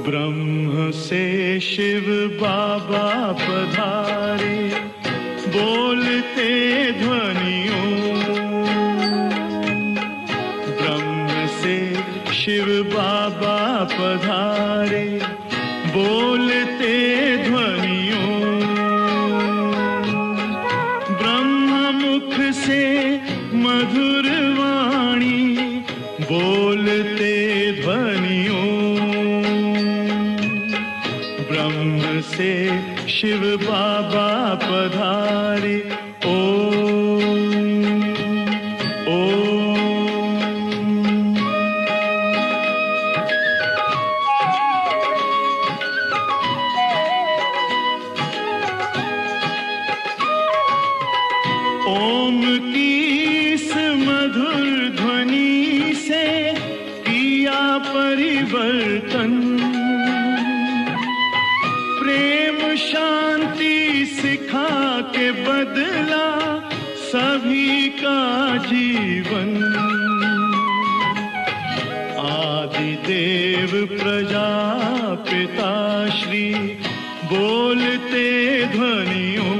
ब्रह्म से शिव बाबा पधारे, बोलते ध्वनियों। ब्रह्म से शिव बाबा पधारे, बोलते ध्वनियों। ब्रह्म मुख से मधुर वाणी, बोलते ध्वनियों। ब्रह्म से शिव बाबा पधारे, ओम ओम। ओम की इस मधुर ध्वनि से किया परिवर्तन। प्रेम शांति सिखा के बदला सभी का जीवन। आदि देव प्रजापिता श्री, बोलते ध्वनियों।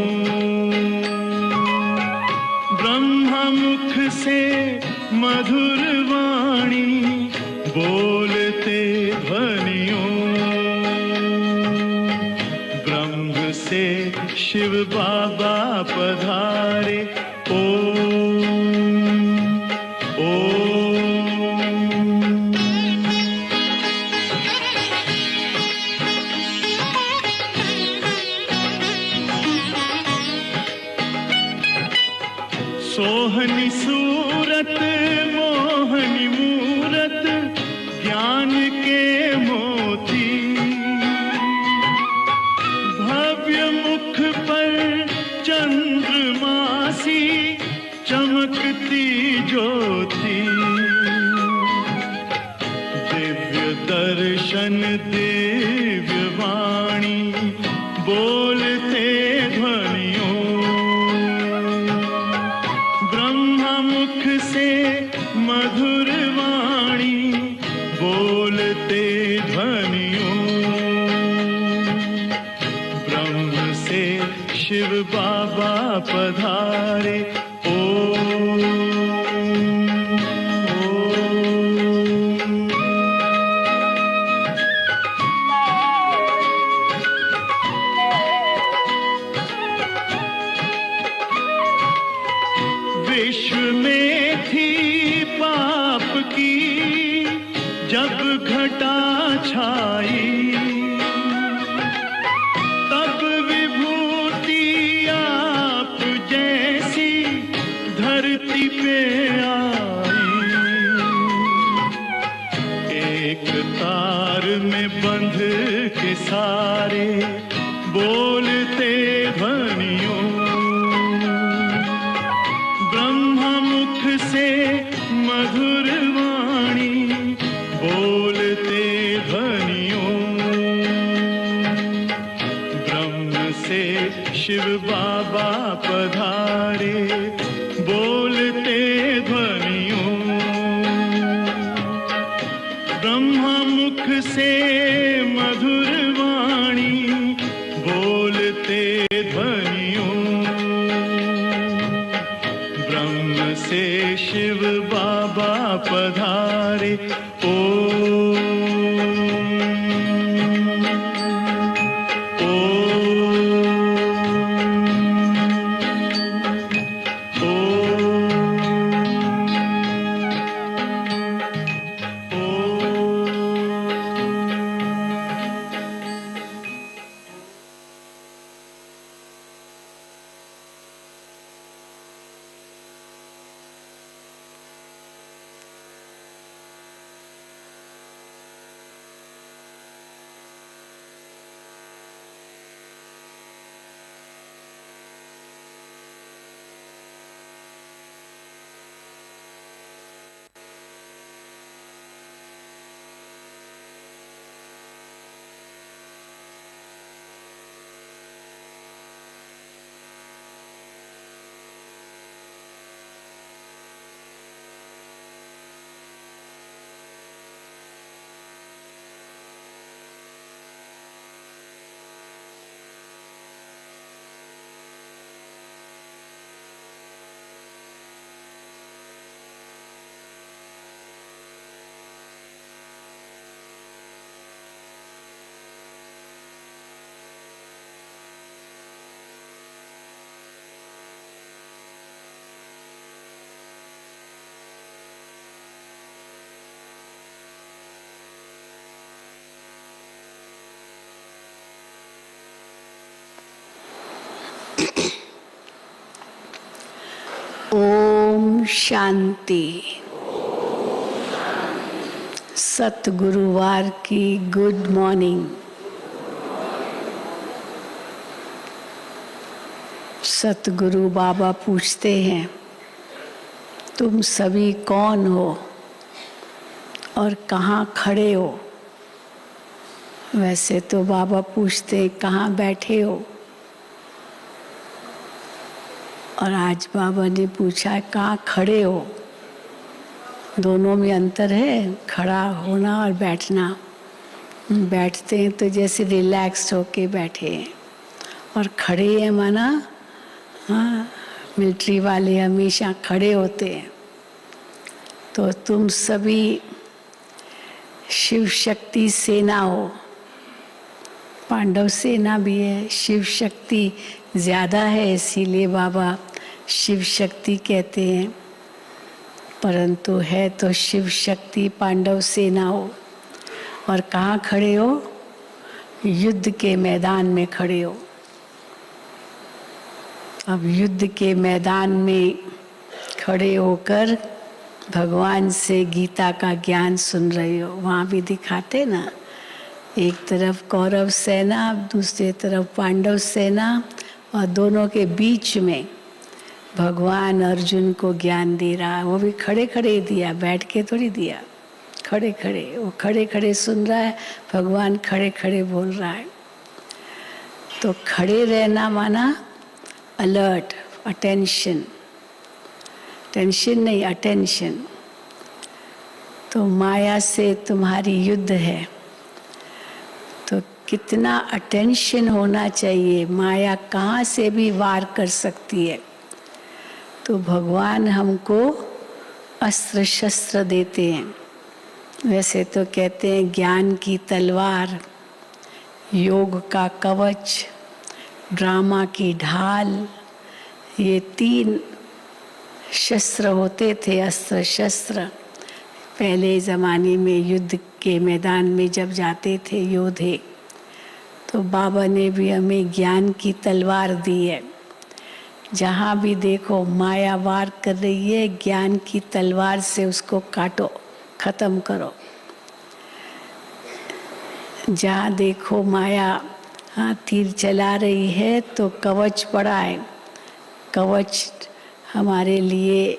ब्रह्मा मुख से मधुर वाणी, बोलते ध्वनियों। ब्रह्म से शिव बाबा पधारे, ओम ओम। सोहनी सूरत मोहनी मूरत, ज्ञान के मोती। भव्य मुख पर चंद्रमासी, चमकती ज्योति। दिव्य दर्शन दिव्य वाणी, बोलते ध्वनियों। ब्रह्मा मुख से मधुर वाणी, बोलते ध्वनियों। ब्रह्म से शिव बाबा पधारे, ओम ओम। विश्व में थी पाप की जब घटा छाई, तब विभूति आप जैसी धरती पे आई। एक तार में बंध के सारे, बोलते ध्वनियों। ब्रह्मा मुख से मधुर वाणी, बोलते ध्वनियों। ब्रह्म से शिव बाबा पधारे, बोलते ध्वनियों। ब्रह्मा मुख से मधुर वाणी, बोलते ध्वनियों। ब्रह्म से शिव बाबा पधारे, ओम शांति। सतगुरुवार की गुड मॉर्निंग। सतगुरु बाबा पूछते हैं, तुम सभी कौन हो और कहाँ खड़े हो? वैसे तो बाबा पूछते कहाँ बैठे हो, और आज बाबा ने पूछा कहाँ खड़े हो। दोनों में अंतर है, खड़ा होना और बैठना। बैठते हैं तो जैसे रिलैक्स होके बैठे हैं, और खड़े हैं माना हाँ, मिलिट्री वाले हमेशा खड़े होते हैं। तो तुम सभी शिव शक्ति सेना हो। पांडव सेना भी है, शिव शक्ति ज़्यादा है, इसीलिए बाबा शिव शक्ति कहते हैं। परंतु है तो शिव शक्ति पांडव सेना हो। और कहाँ खड़े हो? युद्ध के मैदान में खड़े हो। अब युद्ध के मैदान में खड़े होकर भगवान से गीता का ज्ञान सुन रहे हो। वहाँ भी दिखाते ना, एक तरफ कौरव सेना, दूसरी तरफ पांडव सेना, और दोनों के बीच में भगवान अर्जुन को ज्ञान दे रहा है। वो भी खड़े खड़े ही दिया, बैठ के थोड़ी दिया, खड़े खड़े। वो खड़े खड़े सुन रहा है, भगवान खड़े खड़े बोल रहा है। तो खड़े रहना माना अलर्ट, अटेंशन। टेंशन नहीं, अटेंशन। तो माया से तुम्हारी युद्ध है, तो कितना अटेंशन होना चाहिए। माया कहाँ से भी वार कर सकती है। तो भगवान हमको अस्त्र शस्त्र देते हैं। वैसे तो कहते हैं ज्ञान की तलवार, योग का कवच, ड्रामा की ढाल, ये 3 शस्त्र होते थे, अस्त्र शस्त्र। पहले ज़माने में युद्ध के मैदान में जब जाते थे योद्धे, तो बाबा ने भी हमें ज्ञान की तलवार दी है। जहाँ भी देखो माया वार कर रही है, ज्ञान की तलवार से उसको काटो, खत्म करो। जहाँ देखो माया तीर चला रही है, तो कवच पड़ा है। कवच हमारे लिए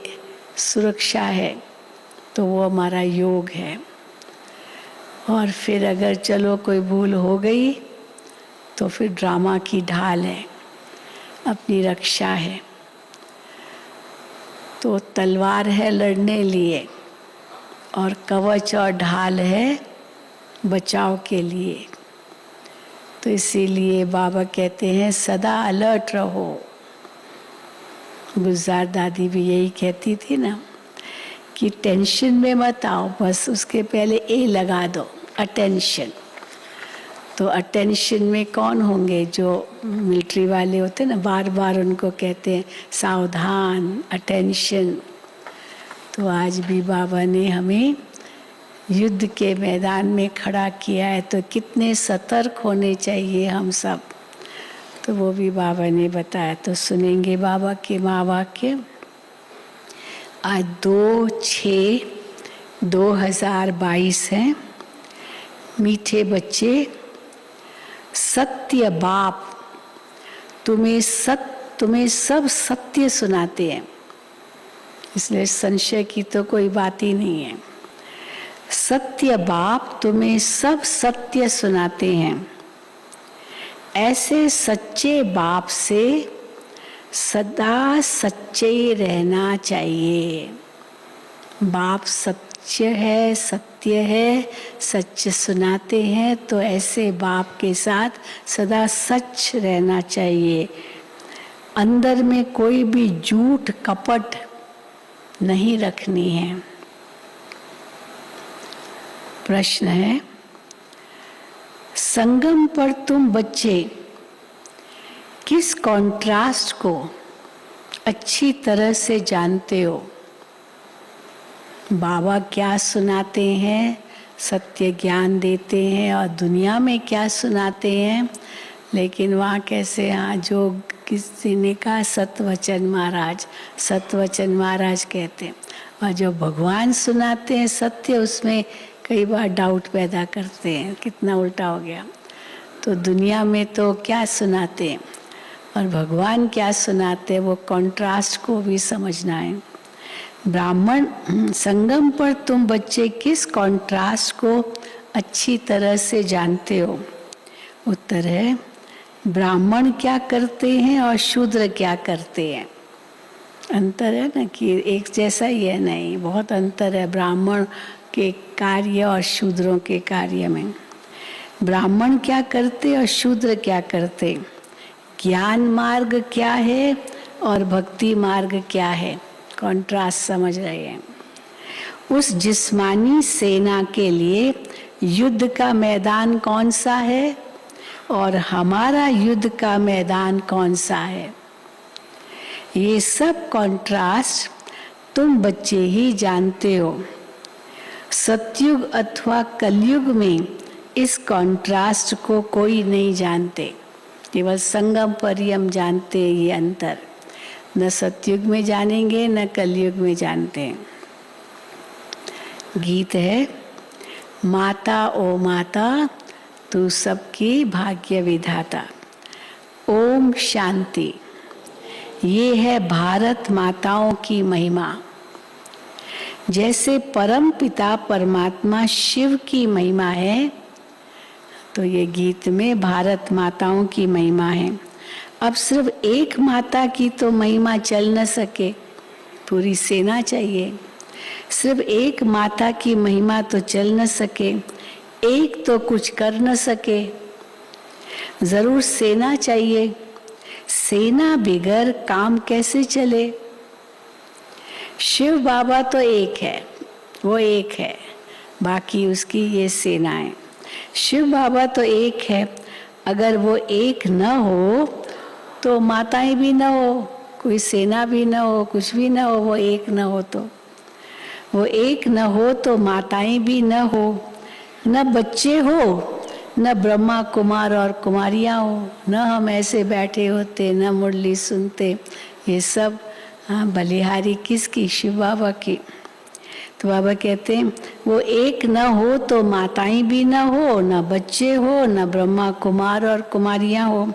सुरक्षा है, तो वो हमारा योग है। और फिर अगर चलो कोई भूल हो गई, तो फिर ड्रामा की ढाल है, अपनी रक्षा है। तो तलवार है लड़ने लिए, और कवच और ढाल है बचाव के लिए। तो इसीलिए बाबा कहते हैं सदा अलर्ट रहो। गुलजार दादी भी यही कहती थी ना, कि टेंशन में मत आओ, बस उसके पहले ए लगा दो, अटेंशन। तो अटेंशन में कौन होंगे? जो मिलिट्री वाले होते हैं ना, बार बार उनको कहते हैं सावधान, अटेंशन। तो आज भी बाबा ने हमें युद्ध के मैदान में खड़ा किया है, तो कितने सतर्क होने चाहिए हम सब। तो वो भी बाबा ने बताया, तो सुनेंगे बाबा के महावाक्य। आज 2/6/2022 है। मीठे बच्चे, सत्य बाप तुम्हें सब सत्य सुनाते हैं, इसलिए संशय की तो कोई बात ही नहीं है। सत्य बाप तुम्हें सब सत्य सुनाते हैं। ऐसे सच्चे बाप से सदा सच्चे रहना चाहिए। बाप सच्चे है, सत्य है, सच सुनाते हैं, तो ऐसे बाप के साथ सदा सच रहना चाहिए। अंदर में कोई भी झूठ कपट नहीं रखनी है। प्रश्न है, संगम पर तुम बच्चे किस कॉन्ट्रास्ट को अच्छी तरह से जानते हो? बाबा क्या सुनाते हैं, सत्य ज्ञान देते हैं, और दुनिया में क्या सुनाते हैं। लेकिन वहाँ कैसे, हाँ जो किसी ने कहा सतवचन महाराज, सतवचन महाराज कहते हैं। और जो भगवान सुनाते हैं सत्य, उसमें कई बार डाउट पैदा करते हैं, कितना उल्टा हो गया। तो दुनिया में तो क्या सुनाते हैं और भगवान क्या सुनाते हैं, वो कॉन्ट्रास्ट को भी समझना है। ब्राह्मण संगम पर तुम बच्चे किस कॉन्ट्रास्ट को अच्छी तरह से जानते हो? उत्तर है, ब्राह्मण क्या करते हैं और शूद्र क्या करते हैं। अंतर है ना कि एक जैसा ही है, नहीं, बहुत अंतर है ब्राह्मण के कार्य और शूद्रों के कार्य में। ब्राह्मण क्या करते और शूद्र क्या करते, ज्ञान मार्ग क्या है और भक्ति मार्ग क्या है, कॉन्ट्रास्ट समझ रहे हैं। उस जिस्मानी सेना के लिए युद्ध का मैदान कौन सा है और हमारा युद्ध का मैदान कौन सा है, ये सब कॉन्ट्रास्ट तुम बच्चे ही जानते हो। सतयुग अथवा कलयुग में इस कॉन्ट्रास्ट को कोई नहीं जानते, केवल संगम पर ही हम जानते हैं ये अंतर। न सतयुग में जानेंगे न कलयुग में जानते हैं। गीत है, माता ओ माता तू सबकी भाग्य विधाता। ओम शांति। ये है भारत माताओं की महिमा। जैसे परम पिता परमात्मा शिव की महिमा है, तो ये गीत में भारत माताओं की महिमा है। अब सिर्फ एक माता की तो महिमा चल न सके, पूरी सेना चाहिए। सिर्फ एक माता की महिमा तो चल न सके, एक तो कुछ कर न सके, जरूर सेना चाहिए। सेना बिगर काम कैसे चले? शिव बाबा तो एक है, वो एक है, बाकी उसकी ये सेनाएं। शिव बाबा तो एक है, अगर वो एक न हो तो माताएं भी न हो, कोई सेना भी न हो, कुछ भी न हो। वो एक न हो तो, वो एक न हो तो माताएं भी न हो, न बच्चे हो, न ब्रह्मा कुमार और कुमारियां हो, न हम ऐसे बैठे होते, न मुरली सुनते। ये सब बलिहारी किसकी? शिव बाबा की। तो बाबा कहते हैं वो एक न हो तो माताएं भी न हो, न बच्चे हो, न ब्रह्मा कुमार और कुमारियां हो।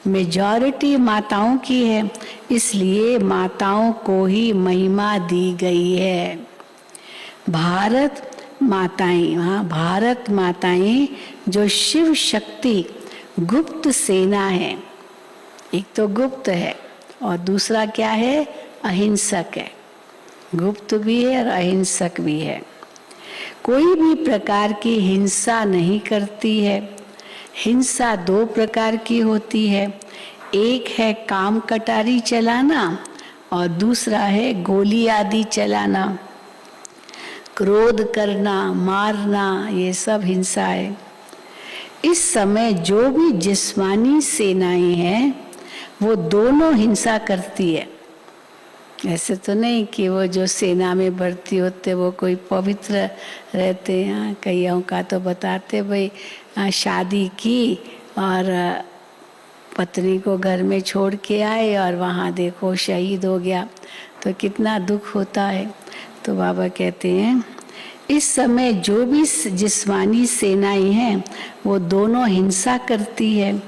मेजॉरिटी माताओं की है, इसलिए माताओं को ही महिमा दी गई है। भारत माताएं, हाँ, भारत माताएं जो शिव शक्ति गुप्त सेना है। एक तो गुप्त है और दूसरा क्या है? अहिंसक है। गुप्त भी है और अहिंसक भी है। कोई भी प्रकार की हिंसा नहीं करती है। हिंसा दो प्रकार की होती है, एक है काम कटारी चलाना और दूसरा है गोली आदि चलाना, क्रोध करना, मारना, ये सब हिंसा है। इस समय जो भी जिस्मानी सेनाएं हैं वो दोनों हिंसा करती है। ऐसे तो नहीं कि वो जो सेना में भर्ती होते वो कोई पवित्र रहते हैं। कईयों का तो बताते भाई शादी की और पत्नी को घर में छोड़ के आए और वहाँ देखो शहीद हो गया, तो कितना दुख होता है। तो बाबा कहते हैं इस समय जो भी जिस्मानी सेनाएं हैं वो दोनों हिंसा करती है।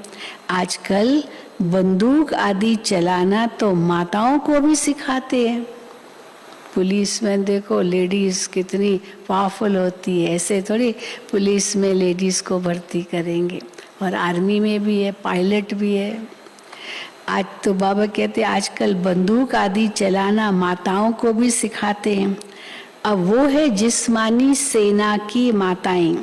आजकल बंदूक आदि चलाना तो माताओं को भी सिखाते हैं। पुलिस में देखो लेडीज कितनी पावरफुल होती है, ऐसे थोड़ी पुलिस में लेडीज को भर्ती करेंगे। और आर्मी में भी है, पायलट भी है। आज तो बाबा कहते हैं आजकल बंदूक आदि चलाना माताओं को भी सिखाते हैं। अब वो है जिस्मानी सेना की माताएं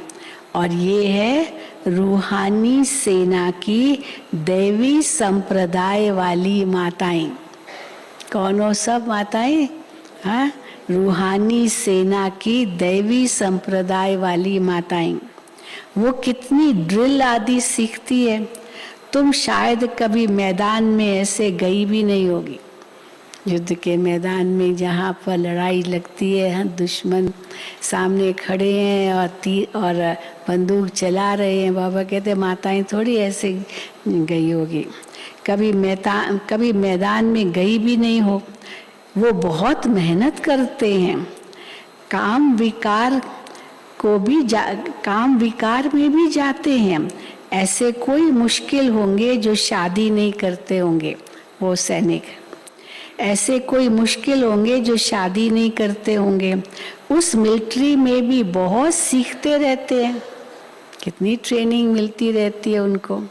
और ये है रूहानी सेना की दैवी संप्रदाय वाली माताएं। कौन हो सब माताएं? हाँ, रूहानी सेना की दैवी संप्रदाय वाली माताएं। वो कितनी ड्रिल आदि सीखती है, तुम शायद कभी मैदान में ऐसे गई भी नहीं होगी। युद्ध के मैदान में जहाँ पर लड़ाई लगती है, दुश्मन सामने खड़े हैं और तीर और बंदूक चला रहे हैं, बाबा कहते माताएं थोड़ी ऐसे गई होगी। कभी मैदान में गई भी नहीं हो, वो बहुत मेहनत करते हैं। काम विकार में भी जाते हैं। ऐसे कोई मुश्किल होंगे जो शादी नहीं करते होंगे, वो सैनिक। ऐसे कोई मुश्किल होंगे जो शादी नहीं करते होंगे। उस मिलिट्री में भी बहुत सीखते रहते हैं, कितनी ट्रेनिंग मिलती रहती है उनको।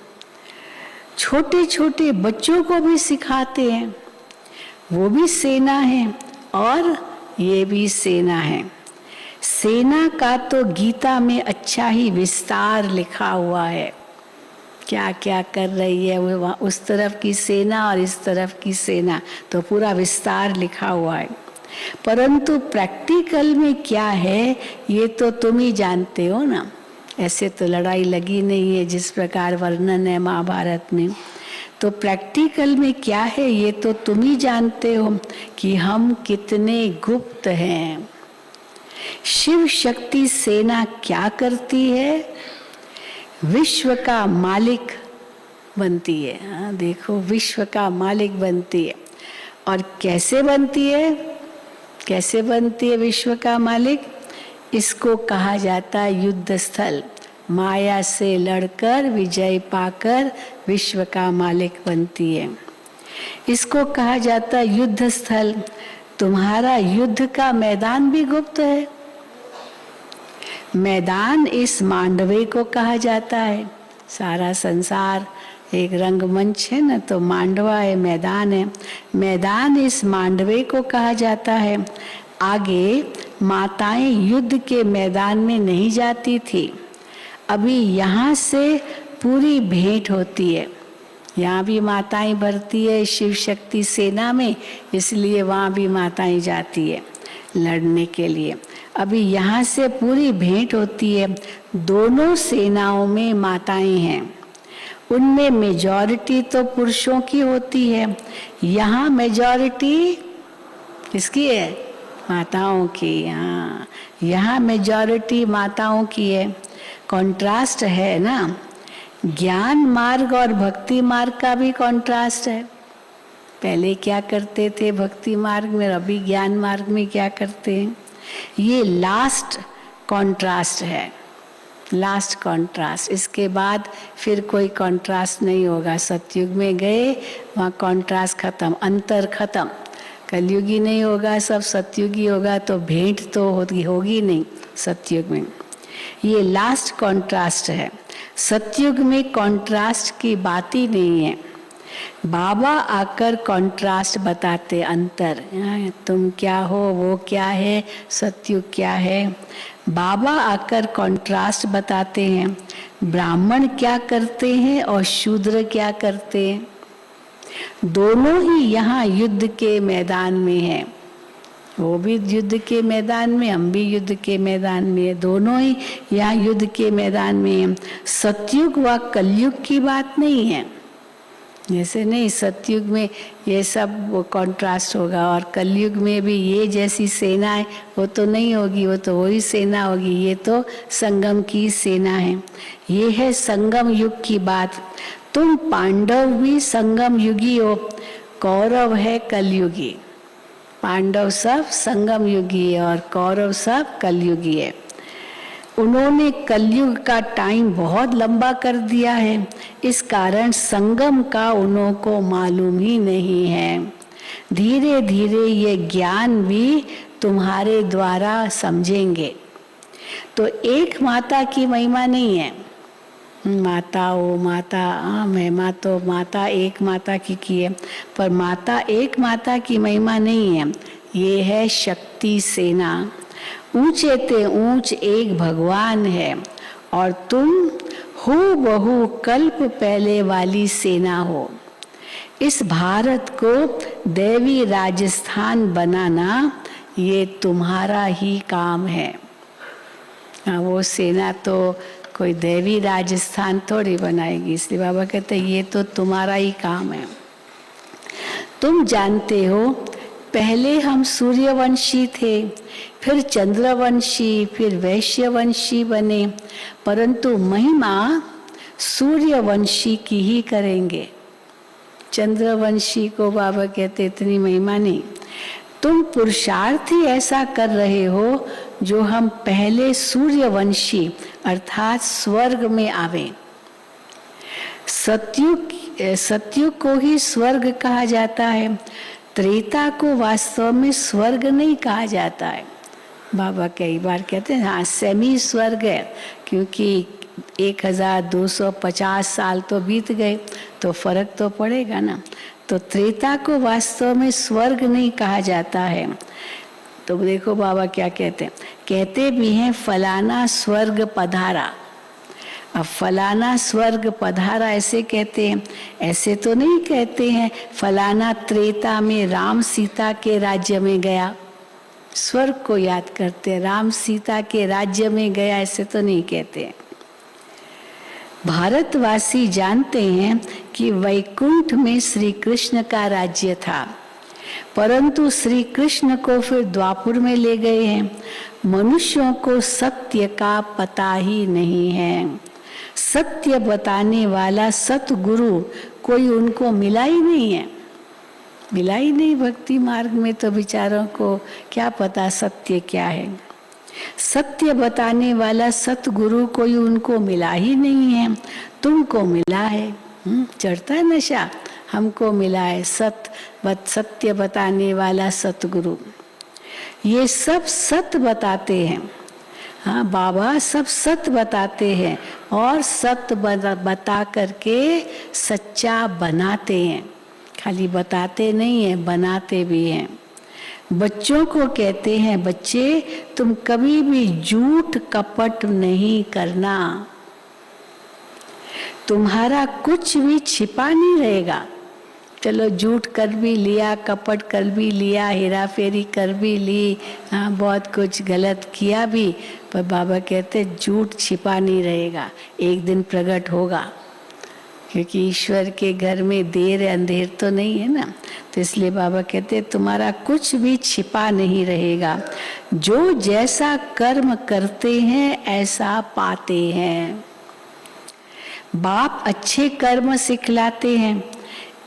छोटे छोटे बच्चों को भी सिखाते हैं, वो भी सेना है और ये भी सेना है। सेना का तो गीता में अच्छा ही विस्तार लिखा हुआ है, क्या क्या कर रही है वो, उस तरफ की सेना और इस तरफ की सेना, तो पूरा विस्तार लिखा हुआ है। परंतु प्रैक्टिकल में क्या है ये तो तुम ही जानते हो ना। ऐसे तो लड़ाई लगी नहीं है जिस प्रकार वर्णन है महाभारत में। तो प्रैक्टिकल में क्या है ये तो तुम ही जानते हो कि हम कितने गुप्त हैं। शिव शक्ति सेना क्या करती है? विश्व का मालिक बनती है। हाँ, देखो, विश्व का मालिक बनती है। और कैसे बनती है? कैसे बनती है विश्व का मालिक? इसको कहा जाता है युद्ध स्थल। माया से लड़कर विजय पाकर विश्व का मालिक बनती है। इसको कहा जाता है युद्ध स्थल। तुम्हारा युद्ध का मैदान भी गुप्त है। मैदान इस मांडवे को कहा जाता है। सारा संसार एक रंगमंच है ना, तो मांडवा है, मैदान है। मैदान इस मांडवे को कहा जाता है। आगे माताएं युद्ध के मैदान में नहीं जाती थी, अभी यहाँ से पूरी भेंट होती है। यहाँ भी माताएं भरती है शिव शक्ति सेना में, इसलिए वहाँ भी माताएं जाती है लड़ने के लिए। अभी यहाँ से पूरी भेंट होती है। दोनों सेनाओं में माताएं हैं, उनमें मेजॉरिटी तो पुरुषों की होती है। यहाँ मेजॉरिटी किसकी है? माताओं की। हाँ, यहाँ मेजॉरिटी माताओं की है। कॉन्ट्रास्ट है ना, ज्ञान मार्ग और भक्ति मार्ग का भी कॉन्ट्रास्ट है। पहले क्या करते थे भक्ति मार्ग में, अभी ज्ञान मार्ग में क्या करते हैं। ये लास्ट कॉन्ट्रास्ट है, लास्ट कॉन्ट्रास्ट। इसके बाद फिर कोई कॉन्ट्रास्ट नहीं होगा। सतयुग में गए, वहाँ कॉन्ट्रास्ट खत्म, अंतर खत्म। कलयुगी नहीं होगा, सब सतयुगी होगा, तो भेंट तो होगी नहीं सतयुग में। ये लास्ट कॉन्ट्रास्ट है। सतयुग में कॉन्ट्रास्ट की बात ही नहीं है। बाबा आकर कॉन्ट्रास्ट बताते, अंतर, तुम क्या हो, वो क्या है, सतयुग क्या है। बाबा आकर कॉन्ट्रास्ट बताते हैं। ब्राह्मण क्या करते हैं और शूद्र क्या करते हैं। दोनों ही यहाँ युद्ध के मैदान में हैं। वो भी युद्ध के मैदान में, हम भी युद्ध के मैदान में है। दोनों ही यहाँ युद्ध के मैदान में हैं। सतयुग व कलयुग की बात नहीं है। जैसे नहीं, सतयुग में ये सब वो कॉन्ट्रास्ट होगा और कलयुग में भी ये जैसी सेना है वो तो नहीं होगी, वो तो वही सेना होगी। ये तो संगम की सेना है। ये है संगम युग की बात। तुम पांडव भी संगम युगी हो, कौरव है कलयुगी। पांडव सब संगम युगी है और कौरव सब कलयुगी है। उन्होंने कलयुग का टाइम बहुत लंबा कर दिया है, इस कारण संगम का उन्हों को मालूम ही नहीं है। धीरे धीरे ये ज्ञान भी तुम्हारे द्वारा समझेंगे। तो एक माता की महिमा नहीं है। माता ओ माता, महिमा तो माता एक माता की है, पर माता एक माता की महिमा नहीं है। ये है शक्ति सेना। ऊंचे ते ऊंच एक भगवान है और तुम हो बहु कल्प पहले वाली सेना हो। इस भारत को देवी राजस्थान बनाना ये तुम्हारा ही काम है। वो सेना तो कोई देवी राजस्थान थोड़ी बनाएगी, इसलिए बाबा कहते हैं ये तो तुम्हारा ही काम है। तुम जानते हो पहले हम सूर्यवंशी थे, फिर चंद्रवंशी, फिर वैश्यवंशी बने, परंतु महिमा सूर्यवंशी की ही करेंगे। चंद्रवंशी को बाबा कहते इतनी महिमा नहीं। तुम पुरुषार्थ ही ऐसा कर रहे हो जो हम पहले सूर्यवंशी अर्थात स्वर्ग में आवे। सतयुग को ही स्वर्ग कहा जाता है, त्रेता को वास्तव में स्वर्ग नहीं कहा जाता है। बाबा कई बार कहते हैं हाँ सेमी स्वर्ग है, क्योंकि 1250 साल तो बीत गए तो फर्क तो पड़ेगा ना। तो त्रेता को वास्तव में स्वर्ग नहीं कहा जाता है। तो देखो बाबा क्या कहते हैं, कहते भी हैं फलाना स्वर्ग पधारा। अब फलाना स्वर्ग पधारा ऐसे कहते हैं, ऐसे तो नहीं कहते हैं फलाना त्रेता में राम सीता के राज्य में गया। स्वर्ग को याद करते हैं, राम सीता के राज्य में गया ऐसे तो नहीं कहते हैं। भारतवासी जानते हैं कि वैकुंठ में श्री कृष्ण का राज्य था, परंतु श्री कृष्ण को फिर द्वापुर में ले गए हैं। मनुष्यों को सत्य का पता ही नहीं है। सत्य बताने वाला सतगुरु कोई उनको मिला ही नहीं है, मिला ही नहीं। भक्ति मार्ग में तो बेचारों को क्या पता सत्य क्या है। सत्य बताने वाला सतगुरु कोई उनको मिला ही नहीं है। तुमको मिला है, चढ़ता है नशा, हमको मिला है सत्य बताने वाला सतगुरु। ये सब सत्य बताते हैं। हाँ बाबा सब सत्य बताते हैं और सत्य बता करके सच्चा बनाते हैं। खाली बताते नहीं है, बनाते भी हैं। बच्चों को कहते हैं बच्चे तुम कभी भी झूठ कपट नहीं करना, तुम्हारा कुछ भी छिपा नहीं रहेगा। चलो झूठ कर भी लिया, कपट कर भी लिया, हेरा फेरी कर भी ली, हाँ बहुत कुछ गलत किया भी, पर बाबा कहते झूठ छिपा नहीं रहेगा, एक दिन प्रकट होगा। क्योंकि ईश्वर के घर में देर अंधेर तो नहीं है ना, तो इसलिए बाबा कहते तुम्हारा कुछ भी छिपा नहीं रहेगा। जो जैसा कर्म करते हैं ऐसा पाते हैं। बाप अच्छे कर्म सिखलाते हैं।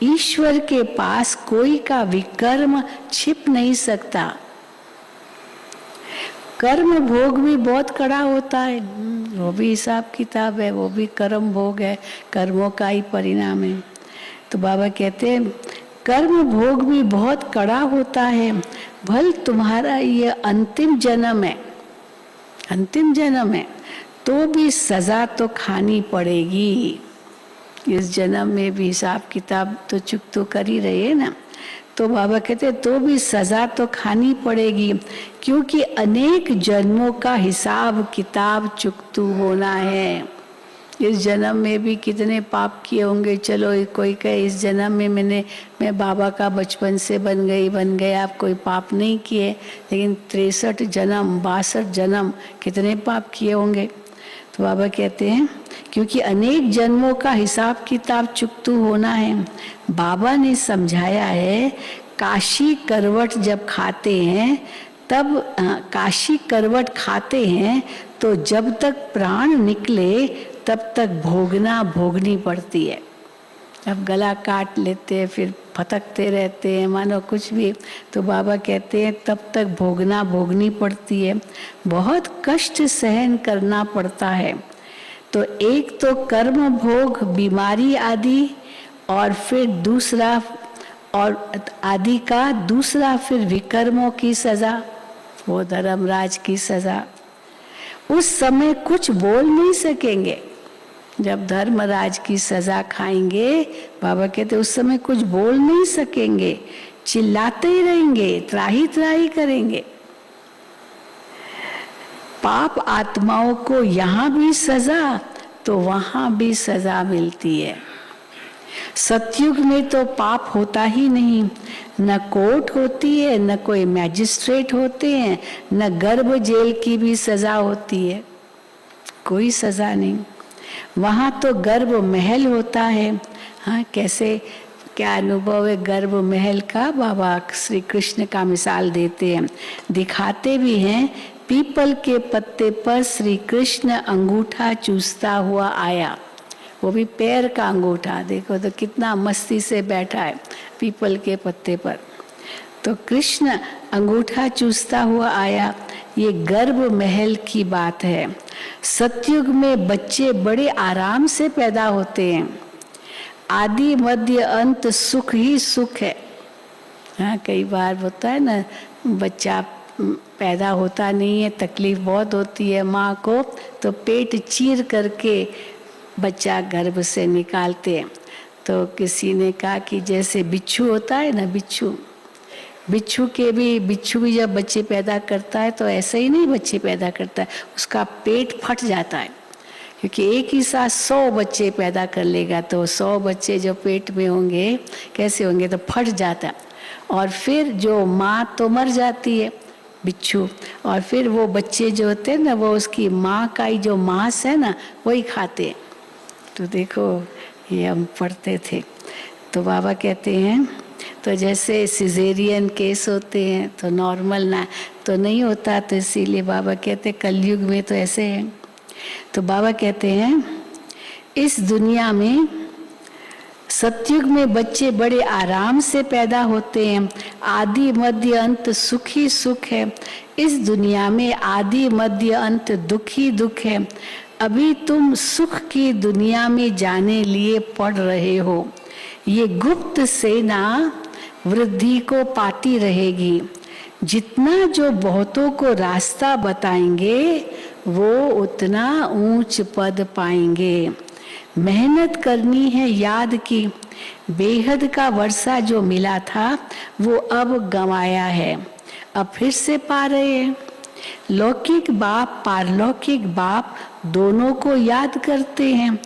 ईश्वर के पास कोई का विकर्म छिप नहीं सकता। कर्म भोग भी बहुत कड़ा होता है, वो भी हिसाब किताब है, वो भी कर्म भोग है, कर्मों का ही परिणाम है। तो बाबा कहते हैं कर्म भोग भी बहुत कड़ा होता है। भल तुम्हारा ये अंतिम जन्म है, अंतिम जन्म है, तो भी सजा तो खानी पड़ेगी। इस जन्म में भी हिसाब किताब तो चुक कर ही रहे ना। तो बाबा कहते तो भी सजा तो खानी पड़ेगी, क्योंकि अनेक जन्मों का हिसाब किताब चुकतू होना है। इस जन्म में भी कितने पाप किए होंगे। चलो कोई कहे इस जन्म में मैं बाबा का बचपन से बन गए, आप कोई पाप नहीं किए, लेकिन 63 जन्म 62 जन्म कितने पाप किए होंगे। तो बाबा कहते हैं क्योंकि अनेक जन्मों का हिसाब किताब चुकतू होना है। बाबा ने समझाया है काशी करवट जब खाते हैं तब काशी करवट खाते हैं तो जब तक प्राण निकले तब तक भोगनी पड़ती है। अब गला काट लेते हैं फिर फटकते रहते हैं मानो कुछ भी, तो बाबा कहते हैं तब तक भोगनी पड़ती है, बहुत कष्ट सहन करना पड़ता है। तो एक तो कर्म भोग बीमारी आदि और फिर दूसरा और आदि का दूसरा फिर विकर्मों की सजा, वो धर्मराज की सजा। उस समय कुछ बोल नहीं सकेंगे। जब धर्मराज की सजा खाएंगे बाबा कहते उस समय कुछ बोल नहीं सकेंगे, चिल्लाते ही रहेंगे, त्राही त्राही करेंगे। पाप आत्माओं को यहाँ भी सजा तो वहां भी सजा मिलती है। सतयुग में तो पाप होता ही नहीं, न कोर्ट होती है, न कोई मैजिस्ट्रेट होते हैं, न गर्भ जेल की भी सजा होती है, कोई सजा नहीं। वहां तो गर्भ महल होता है। हाँ कैसे क्या अनुभव है गर्भ महल का, बाबा श्री कृष्ण का मिसाल देते हैं, दिखाते भी हैं। पीपल के पत्ते पर श्री कृष्ण अंगूठा चूसता हुआ आया, वो भी पैर का अंगूठा, देखो तो कितना मस्ती से बैठा है पीपल के पत्ते पर। तो कृष्ण अंगूठा चूसता हुआ आया, ये गर्भ महल की बात है। सतयुग में बच्चे बड़े आराम से पैदा होते हैं, आदि मध्य अंत सुख ही सुख है। हाँ, कई बार होता है ना, बच्चा पैदा होता नहीं है, तकलीफ बहुत होती है माँ को, तो पेट चीर करके बच्चा गर्भ से निकालते हैं। तो किसी ने कहा कि जैसे बिच्छू होता है ना, बिच्छू भी जब बच्चे पैदा करता है तो ऐसे ही नहीं बच्चे पैदा करता है, उसका पेट फट जाता है, क्योंकि एक ही साथ 100 बच्चे पैदा कर लेगा, तो 100 बच्चे जो पेट में होंगे कैसे होंगे, तो फट जाता है। और फिर जो माँ तो मर जाती है बिच्छू, और फिर वो बच्चे जो होते हैं ना, वो उसकी माँ का ही जो मांस है ना वही खाते हैं। तो देखो ये हम पढ़ते थे। तो बाबा कहते हैं तो जैसे सिजेरियन केस होते हैं तो नॉर्मल ना तो नहीं होता, तो इसीलिए बाबा कहते हैं कलयुग में तो ऐसे है। तो बाबा कहते हैं इस दुनिया में सतयुग में बच्चे बड़े आराम से पैदा होते हैं, आदि मध्य अंत सुख ही सुख है। इस दुनिया में आदि मध्य अंत दुख ही दुख है। अभी तुम सुख की दुनिया में जाने लिए पढ़ रहे हो। ये गुप्त सेना वृद्धि को पाती रहेगी। जितना जो बहुतों को रास्ता बताएंगे वो उतना ऊंच पद पाएंगे। मेहनत करनी है याद की, बेहद का वर्षा जो मिला था वो अब गंवाया है, अब फिर से पा रहे हैं। लौकिक बाप पारलौकिक बाप दोनों को याद करते हैं।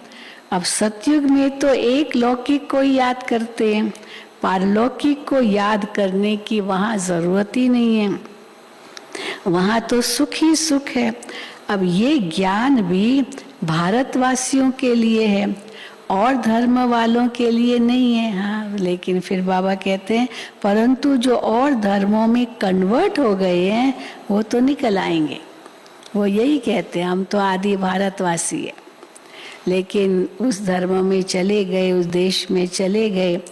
अब सतयुग में तो एक लौकिक को याद करते हैं, पारलौकिक को याद करने की वहाँ जरूरत ही नहीं है, वहाँ तो सुख ही सुख है। अब ये ज्ञान भी भारतवासियों के लिए है और धर्म वालों के लिए नहीं है। हाँ, लेकिन फिर बाबा कहते हैं परंतु जो और धर्मों में कन्वर्ट हो गए हैं वो तो निकल आएंगे। वो यही कहते हैं हम तो आदि भारतवासी है, लेकिन उस धर्म में चले गए, उस देश में चले गए।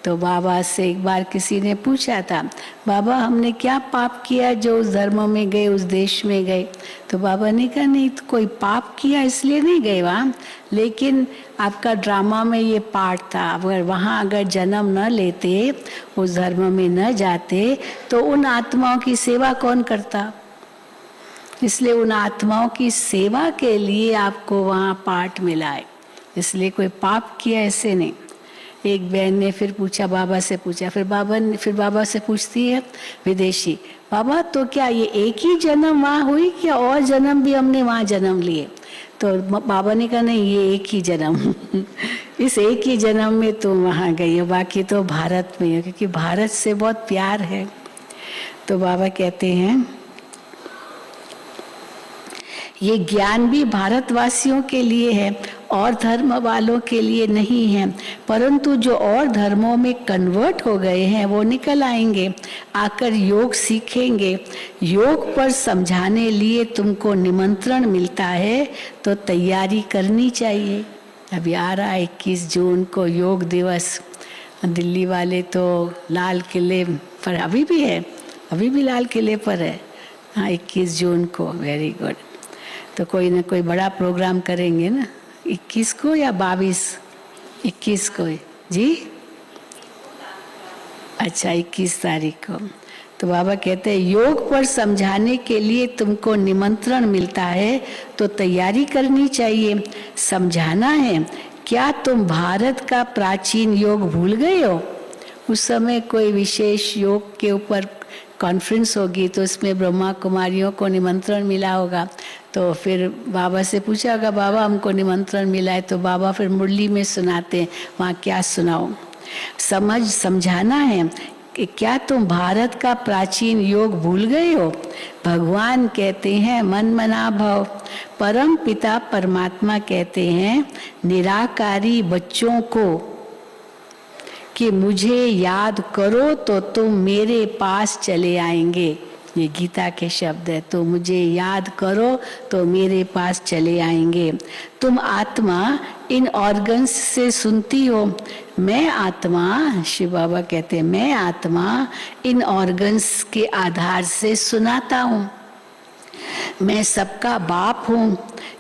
तो बाबा से एक बार किसी ने पूछा था, बाबा हमने क्या पाप किया जो उस धर्म में गए, उस देश में गए? तो बाबा ने कहा नहीं तो कोई पाप किया इसलिए नहीं गए वहाँ, लेकिन आपका ड्रामा में ये पार्ट था। अगर वहाँ अगर जन्म न लेते, उस धर्म में न जाते, तो उन आत्माओं की सेवा कौन करता? इसलिए उन आत्माओं की सेवा के लिए आपको वहाँ पार्ट मिला है, इसलिए कोई पाप किया ऐसे नहीं। एक बहन ने फिर पूछा, बाबा से पूछा, फिर बाबा से पूछती है विदेशी, बाबा तो क्या ये एक ही जन्म वहाँ हुई क्या और जन्म भी हमने वहाँ जन्म लिए? तो बाबा ने कहा नहीं ये एक ही जन्म इस एक ही जन्म में तुम वहाँ गई हो, बाकी तो भारत में हो, क्योंकि भारत से बहुत प्यार है। तो बाबा कहते हैं ये ज्ञान भी भारतवासियों के लिए है और धर्म वालों के लिए नहीं है, परंतु जो और धर्मों में कन्वर्ट हो गए हैं वो निकल आएंगे, आकर योग सीखेंगे। योग पर समझाने लिए तुमको निमंत्रण मिलता है तो तैयारी करनी चाहिए। अभी आ रहा है 21 जून को योग दिवस। दिल्ली वाले तो लाल किले पर अभी भी है, अभी भी लाल किले पर है। हाँ 21 जून को, वेरी गुड। तो कोई ना कोई बड़ा प्रोग्राम करेंगे ना, 21 को या 22? 21 को जी, अच्छा 21 तारीख को। तो बाबा कहते हैं योग पर समझाने के लिए तुमको निमंत्रण मिलता है तो तैयारी करनी चाहिए। समझाना है क्या तुम भारत का प्राचीन योग भूल गए हो? उस समय कोई विशेष योग के ऊपर कॉन्फ्रेंस होगी तो उसमें ब्रह्मा कुमारियों को निमंत्रण मिला होगा। तो फिर बाबा से पूछा होगा बाबा हमको निमंत्रण मिला है, तो बाबा फिर मुरली में सुनाते हैं, वहाँ क्या सुनाओ? समझाना है कि क्या तुम भारत का प्राचीन योग भूल गए हो? भगवान कहते हैं मन मना भव। परम पिता परमात्मा कहते हैं निराकारी बच्चों को कि मुझे याद करो तो तुम मेरे पास चले आएंगे। ये गीता के शब्द है। तो मुझे याद करो तो मेरे पास चले आएंगे। तुम आत्मा इन ऑर्गन्स से सुनती हो, मैं आत्मा, शिव बाबा कहते हैं, मैं आत्मा इन ऑर्गन्स के आधार से सुनाता हूँ। मैं सबका बाप हूँ,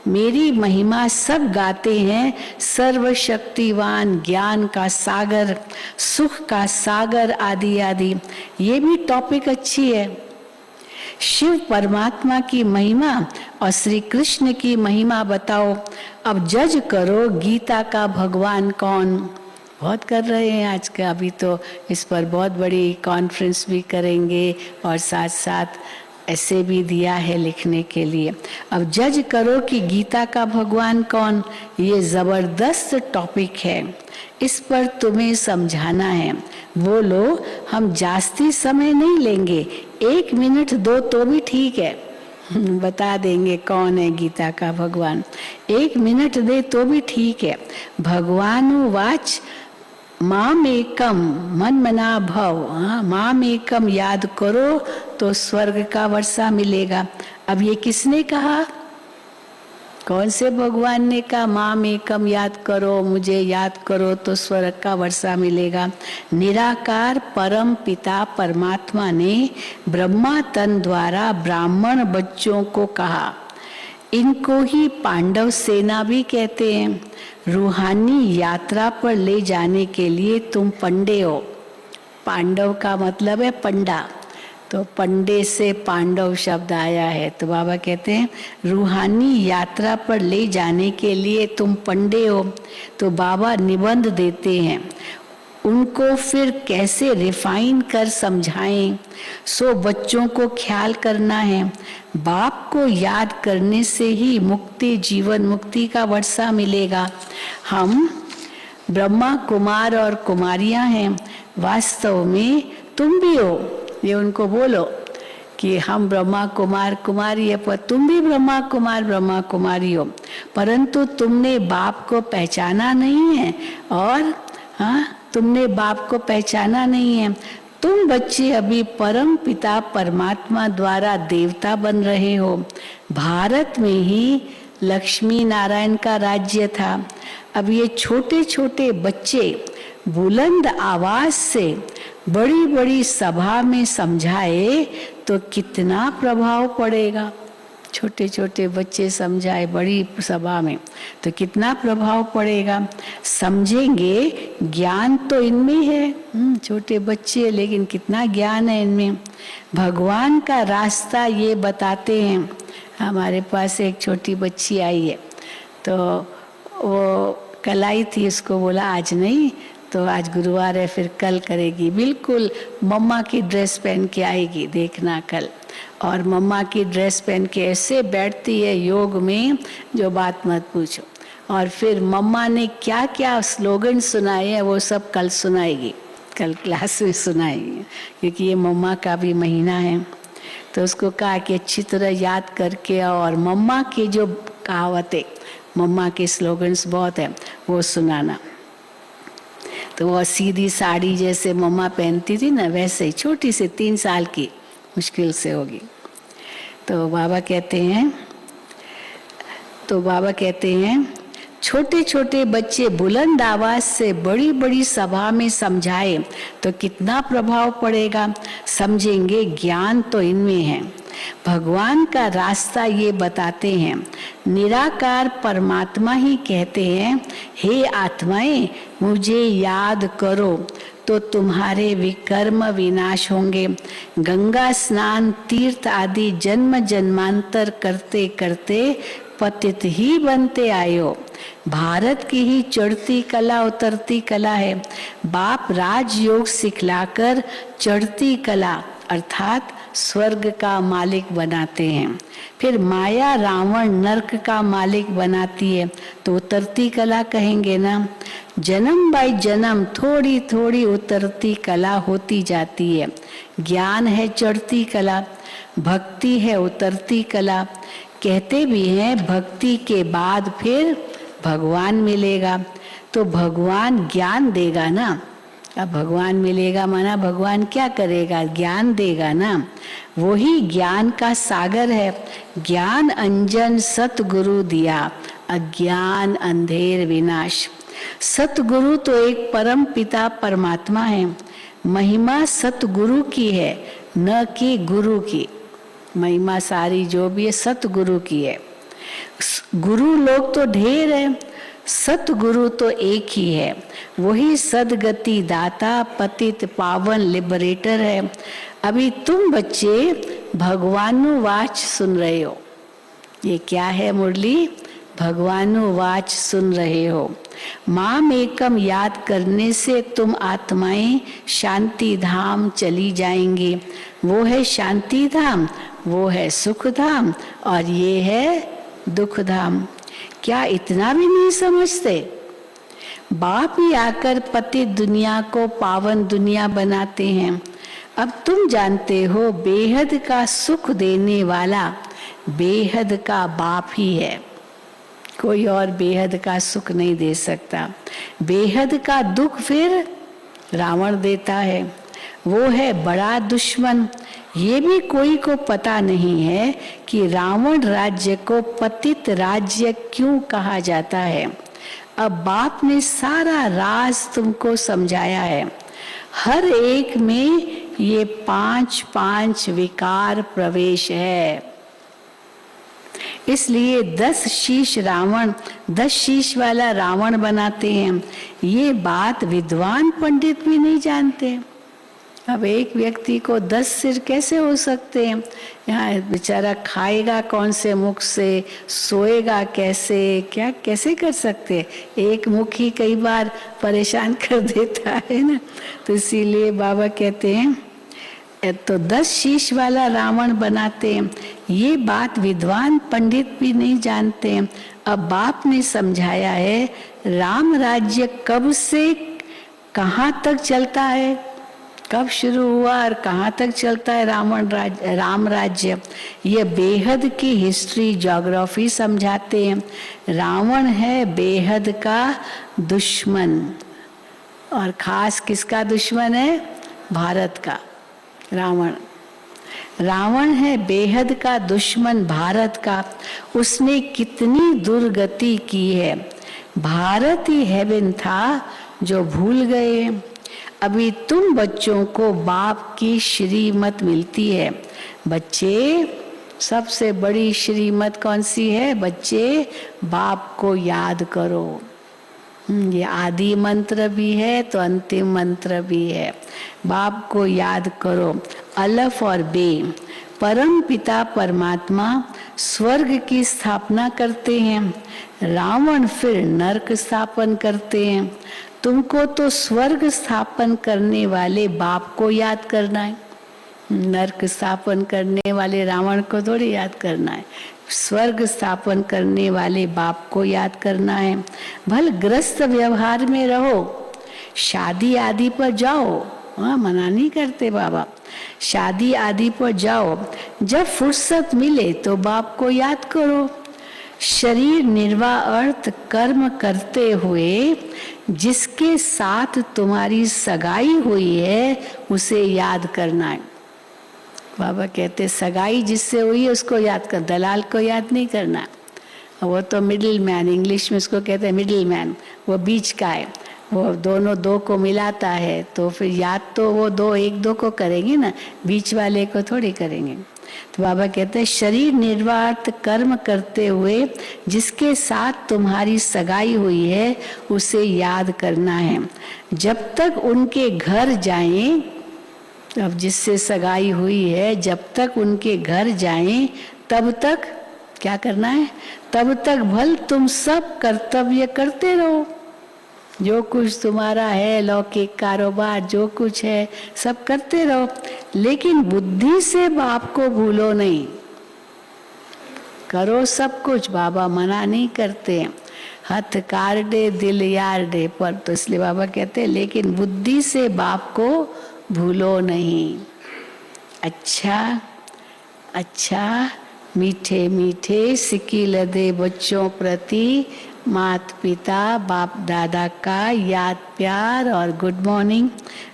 मेरी महिमा सब गाते हैं। सर्वशक्तिवान, ज्ञान का सागर, सुख का सागर, आदि आदि। ये भी टॉपिक अच्छी है। शिव परमात्मा की महिमा और श्री कृष्ण की महिमा बताओ। अब जज करो गीता का भगवान कौन। बहुत कर रहे हैं आज का, अभी तो इस पर बहुत बड़ी कॉन्फ्रेंस भी करेंगे और साथ साथ ऐसे भी दिया है लिखने के लिए। अब जज करो कि गीता का भगवान कौन। ये जबरदस्त टॉपिक है, इस पर तुम्हें समझाना है। बोलो, हम जास्ती समय नहीं लेंगे, 1 मिनट 2 तो भी ठीक है। बता देंगे कौन है गीता का भगवान, 1 मिनट दे तो भी ठीक है। भगवानुवाच माम एकम मन मना भव। माम एकम याद करो तो स्वर्ग का वर्षा मिलेगा। अब ये किसने कहा, कौन से भगवान ने कहा माम एकम याद करो, मुझे याद करो तो स्वर्ग का वर्षा मिलेगा। निराकार परम पिता परमात्मा ने ब्रह्मा तन द्वारा ब्राह्मण बच्चों को कहा। इनको ही पांडव सेना भी कहते हैं। रूहानी यात्रा पर ले जाने के लिए तुम पंडे हो। पांडव का मतलब है पंडा, तो पंडे से पांडव शब्द आया है। तो बाबा कहते हैं रूहानी यात्रा पर ले जाने के लिए तुम पंडे हो। तो बाबा निबंध देते हैं, उनको फिर कैसे रिफाइन कर समझाएं। सो बच्चों को ख्याल करना है, बाप को याद करने से ही मुक्ति, जीवन मुक्ति का वर्षा मिलेगा। हम ब्रह्मा कुमार और कुमारियां हैं, वास्तव में तुम भी हो। ये उनको बोलो कि हम ब्रह्मा कुमार कुमारी है, पर तुम भी ब्रह्मा कुमार ब्रह्मा कुमारी हो, परंतु तुमने बाप को पहचाना नहीं है। और तुमने बाप को पहचाना नहीं है। तुम बच्चे अभी परम पिता परमात्मा द्वारा देवता बन रहे हो। भारत में ही लक्ष्मी नारायण का राज्य था। अब ये छोटे छोटे बच्चे बुलंद आवाज से बड़ी बड़ी सभा में समझाए तो कितना प्रभाव पड़ेगा। छोटे छोटे बच्चे समझाए बड़ी सभा में तो कितना प्रभाव पड़ेगा। समझेंगे, ज्ञान तो इनमें है। छोटे बच्चे, लेकिन कितना ज्ञान है इनमें। भगवान का रास्ता ये बताते हैं। हमारे पास एक छोटी बच्ची आई है, तो वो कल आई थी, उसको बोला आज नहीं, तो आज गुरुवार है, फिर कल करेगी। बिल्कुल मम्मा की ड्रेस पहन के आएगी, देखना कल। और मम्मा की ड्रेस पहन के ऐसे बैठती है योग में, जो बात मत पूछो। और फिर मम्मा ने क्या क्या स्लोगन सुनाए हैं वो सब कल सुनाएगी, कल क्लास में सुनाएगी, क्योंकि ये मम्मा का भी महीना है। तो उसको कहा कि अच्छी तरह याद करके, और मम्मा की जो कहावतें, मम्मा के स्लोगन्स बहुत हैं, वो सुनाना। तो वो सीधी साड़ी जैसे मम्मा पहनती थी ना, वैसे ही छोटी सी 3 साल की मुश्किल से होगी। तो बाबा कहते हैं छोटे छोटे बच्चे बुलंद आवाज से बड़ी बड़ी सभा में समझाए तो कितना प्रभाव पड़ेगा। समझेंगे, ज्ञान तो इनमें है। भगवान का रास्ता ये बताते हैं। निराकार परमात्मा ही कहते हैं, हे आत्माएं मुझे याद करो तो तुम्हारे विकर्म विनाश होंगे। गंगा स्नान, तीर्थ आदि जन्म जन्मांतर करते करते पतित ही बनते आए हो। भारत की ही चढ़ती कला उतरती कला है। बाप राजयोग सिखलाकर चढ़ती कला अर्थात स्वर्ग का मालिक बनाते हैं। फिर माया रावण नरक का मालिक बनाती है, तो उतरती कला कहेंगे ना। जन्म बाई जन्म थोड़ी थोड़ी उतरती कला होती जाती है। ज्ञान है चढ़ती कला, भक्ति है उतरती कला। कहते भी हैं भक्ति के बाद फिर भगवान मिलेगा, तो भगवान ज्ञान देगा ना। अब भगवान मिलेगा माना भगवान क्या करेगा, ज्ञान देगा ना। वही ज्ञान का सागर है। ज्ञान अंजन सतगुरु दिया, अज्ञान अंधेर विनाश। सतगुरु तो एक परम पिता परमात्मा है। महिमा सतगुरु की है, न कि गुरु की। महिमा सारी जो भी है सतगुरु की है। गुरु लोग तो ढेर है, सतगुरु तो एक ही है। वही सदगति दाता, पतित पावन लिबरेटर है। अभी तुम बच्चे भगवानुवाच सुन रहे हो। ये क्या है मुरली? भगवानुवाच सुन रहे हो। माम एकम याद करने से तुम आत्माएं शांति धाम चली जाएंगी। वो है शांति धाम, वो है सुख धाम, और ये है दुख धाम। क्या इतना भी नहीं समझते? बाप ही आकर पतित दुनिया को पावन दुनिया बनाते हैं। अब तुम जानते हो बेहद का सुख देने वाला बेहद का बाप ही है। कोई और बेहद का सुख नहीं दे सकता। बेहद का दुख फिर रावण देता है। वो है बड़ा दुश्मन। ये भी कोई को पता नहीं है कि रावण राज्य को पतित राज्य क्यों कहा जाता है। अब बाप ने सारा राज तुमको समझाया है। हर एक में ये 5 विकार प्रवेश है। इसलिए 10 शीश रावण, 10 शीश वाला रावण बनाते हैं। ये बात विद्वान पंडित भी नहीं जानते। अब एक व्यक्ति को 10 सिर कैसे हो सकते हैं? यहाँ बेचारा खाएगा कौन से मुख से, सोएगा कैसे, क्या कैसे कर सकते? एक मुख ही कई बार परेशान कर देता है ना। तो इसीलिए बाबा कहते हैं तो 10 शीश वाला रावण बनाते हैं। ये बात विद्वान पंडित भी नहीं जानते हैं। अब बाप ने समझाया है राम राज्य कब से कहाँ तक चलता है, कब शुरू हुआ और कहाँ तक चलता है राम राज्य। ये बेहद की हिस्ट्री ज्योग्राफी समझाते हैं। रावण है बेहद का दुश्मन, और खास किसका दुश्मन है? भारत का। रावण है बेहद का दुश्मन भारत का। उसने कितनी दुर्गति की है। भारत ही हेवन था जो भूल गए। अभी तुम बच्चों को बाप की श्रीमत मिलती है। बच्चे, सबसे बड़ी श्रीमत कौन सी है? बच्चे, बाप को याद करो। ये आदि मंत्र भी है तो अंतिम मंत्र भी है। बाप को याद करो। अलफ और बे, परम पिता परमात्मा स्वर्ग की स्थापना करते हैं। रावण फिर नरक स्थापन करते हैं। तुमको तो स्वर्ग स्थापन करने वाले बाप को याद करना है। नरक स्थापन करने वाले रावण को थोड़ी याद करना है। स्वर्ग स्थापन करने वाले बाप को याद करना है। भल ग्रस्त व्यवहार में रहो, शादी आदि पर जाओ। हाँ, मना नहीं करते बाबा। शादी आदि पर जाओ, जब फुर्सत मिले तो बाप को याद करो। शरीर निर्वाह अर्थ कर्म करते हुए जिसके साथ तुम्हारी सगाई हुई है उसे याद करना है। बाबा कहते सगाई जिससे हुई है उसको याद कर, दलाल को याद नहीं करना। वो तो मिडिल मैन, इंग्लिश में उसको कहते हैं मिडिल मैन। वो बीच का है, वो दोनों दो को मिलाता है। तो फिर याद तो वो दो एक दो को करेंगे ना, बीच वाले को थोड़ी करेंगे। तो बाबा कहते हैं शरीर निर्वाह कर्म करते हुए जिसके साथ तुम्हारी सगाई हुई है उसे याद करना है। जब तक उनके घर जाएं, अब जिससे सगाई हुई है जब तक उनके घर जाएं तब तक क्या करना है? तब तक भल तुम सब कर्तव्य करते रहो। जो कुछ तुम्हारा है, लौकिक कारोबार जो कुछ है सब करते रहो, लेकिन बुद्धि से बाप को भूलो नहीं। करो सब कुछ, बाबा मना नहीं करते। हथ कार दे दिल यार दे पर, तो इसलिए बाबा कहते हैं लेकिन बुद्धि से बाप को भूलो नहीं। अच्छा अच्छा मीठे मीठे सिकी लदे बच्चों प्रति माता पिता बाप दादा का याद प्यार और गुड मॉर्निंग।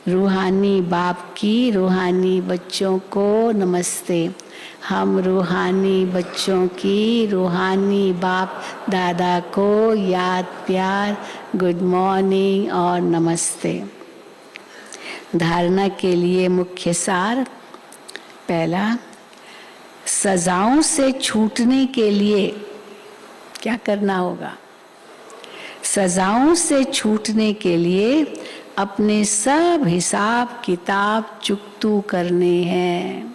रूहानी बाप की रूहानी बच्चों को नमस्ते। हम रूहानी बच्चों की रूहानी बाप दादा को याद प्यार गुड मॉर्निंग और नमस्ते। धारणा के लिए मुख्य सार। पहला, सजाओं से छूटने के लिए क्या करना होगा? सजाओं से छूटने के लिए अपने सब हिसाब किताब चुकतू करने हैं।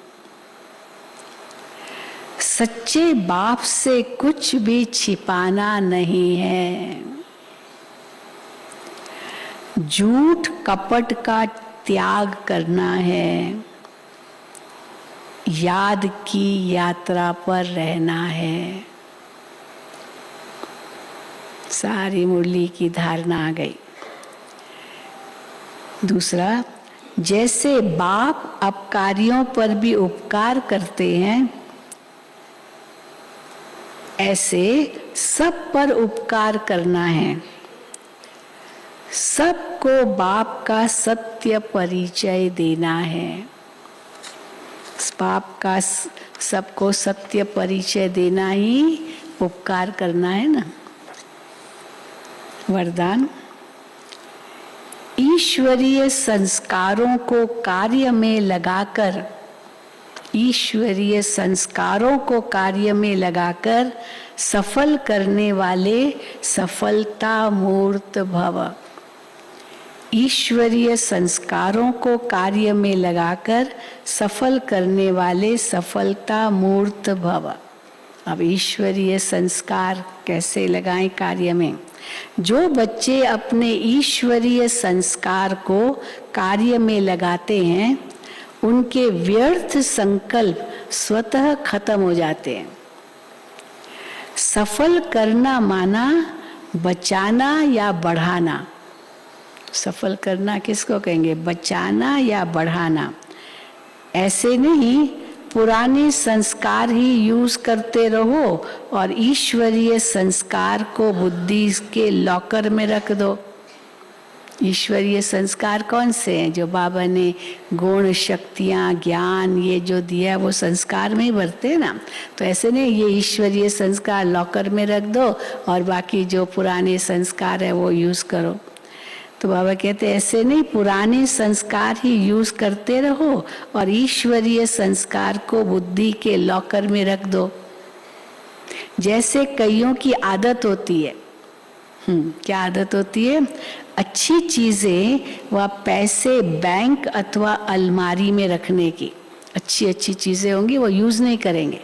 सच्चे बाप से कुछ भी छिपाना नहीं है। झूठ कपट का त्याग करना है। याद की यात्रा पर रहना है। सारी मुरली की धारणा आ गई। दूसरा, जैसे बाप अपकारियों पर भी उपकार करते हैं, ऐसे सब पर उपकार करना है। सबको बाप का सत्य परिचय देना है। बाप का सबको सत्य परिचय देना ही उपकार करना है ना। वरदान, ईश्वरीय संस्कारों को कार्य में लगाकर, ईश्वरीय संस्कारों को कार्य में लगाकर सफल करने वाले सफलता मूर्त भव। ईश्वरीय संस्कारों को कार्य में लगाकर सफल करने वाले सफलता मूर्त भव। अब ईश्वरीय संस्कार कैसे लगाएं कार्य में? जो बच्चे अपने ईश्वरीय संस्कार को कार्य में लगाते हैं, उनके व्यर्थ संकल्प स्वतः खत्म हो जाते हैं। सफल करना माना बचाना या बढ़ाना। सफल करना किसको कहेंगे? बचाना या बढ़ाना। ऐसे नहीं पुराने संस्कार ही यूज करते रहो और ईश्वरीय संस्कार को बुद्धि के लॉकर में रख दो। ईश्वरीय संस्कार कौन से हैं? जो बाबा ने गुण शक्तियाँ ज्ञान ये जो दिया वो संस्कार में ही भरते हैं ना। तो ऐसे नहीं ये ईश्वरीय संस्कार लॉकर में रख दो और बाकी जो पुराने संस्कार है वो यूज करो। तो बाबा कहते ऐसे नहीं, पुराने संस्कार ही यूज करते रहो और ईश्वरीय संस्कार को बुद्धि के लॉकर में रख दो। जैसे कईयों की आदत होती है, क्या आदत होती है? अच्छी चीजें व पैसे बैंक अथवा अलमारी में रखने की। अच्छी अच्छी चीजें होंगी वो यूज नहीं करेंगे,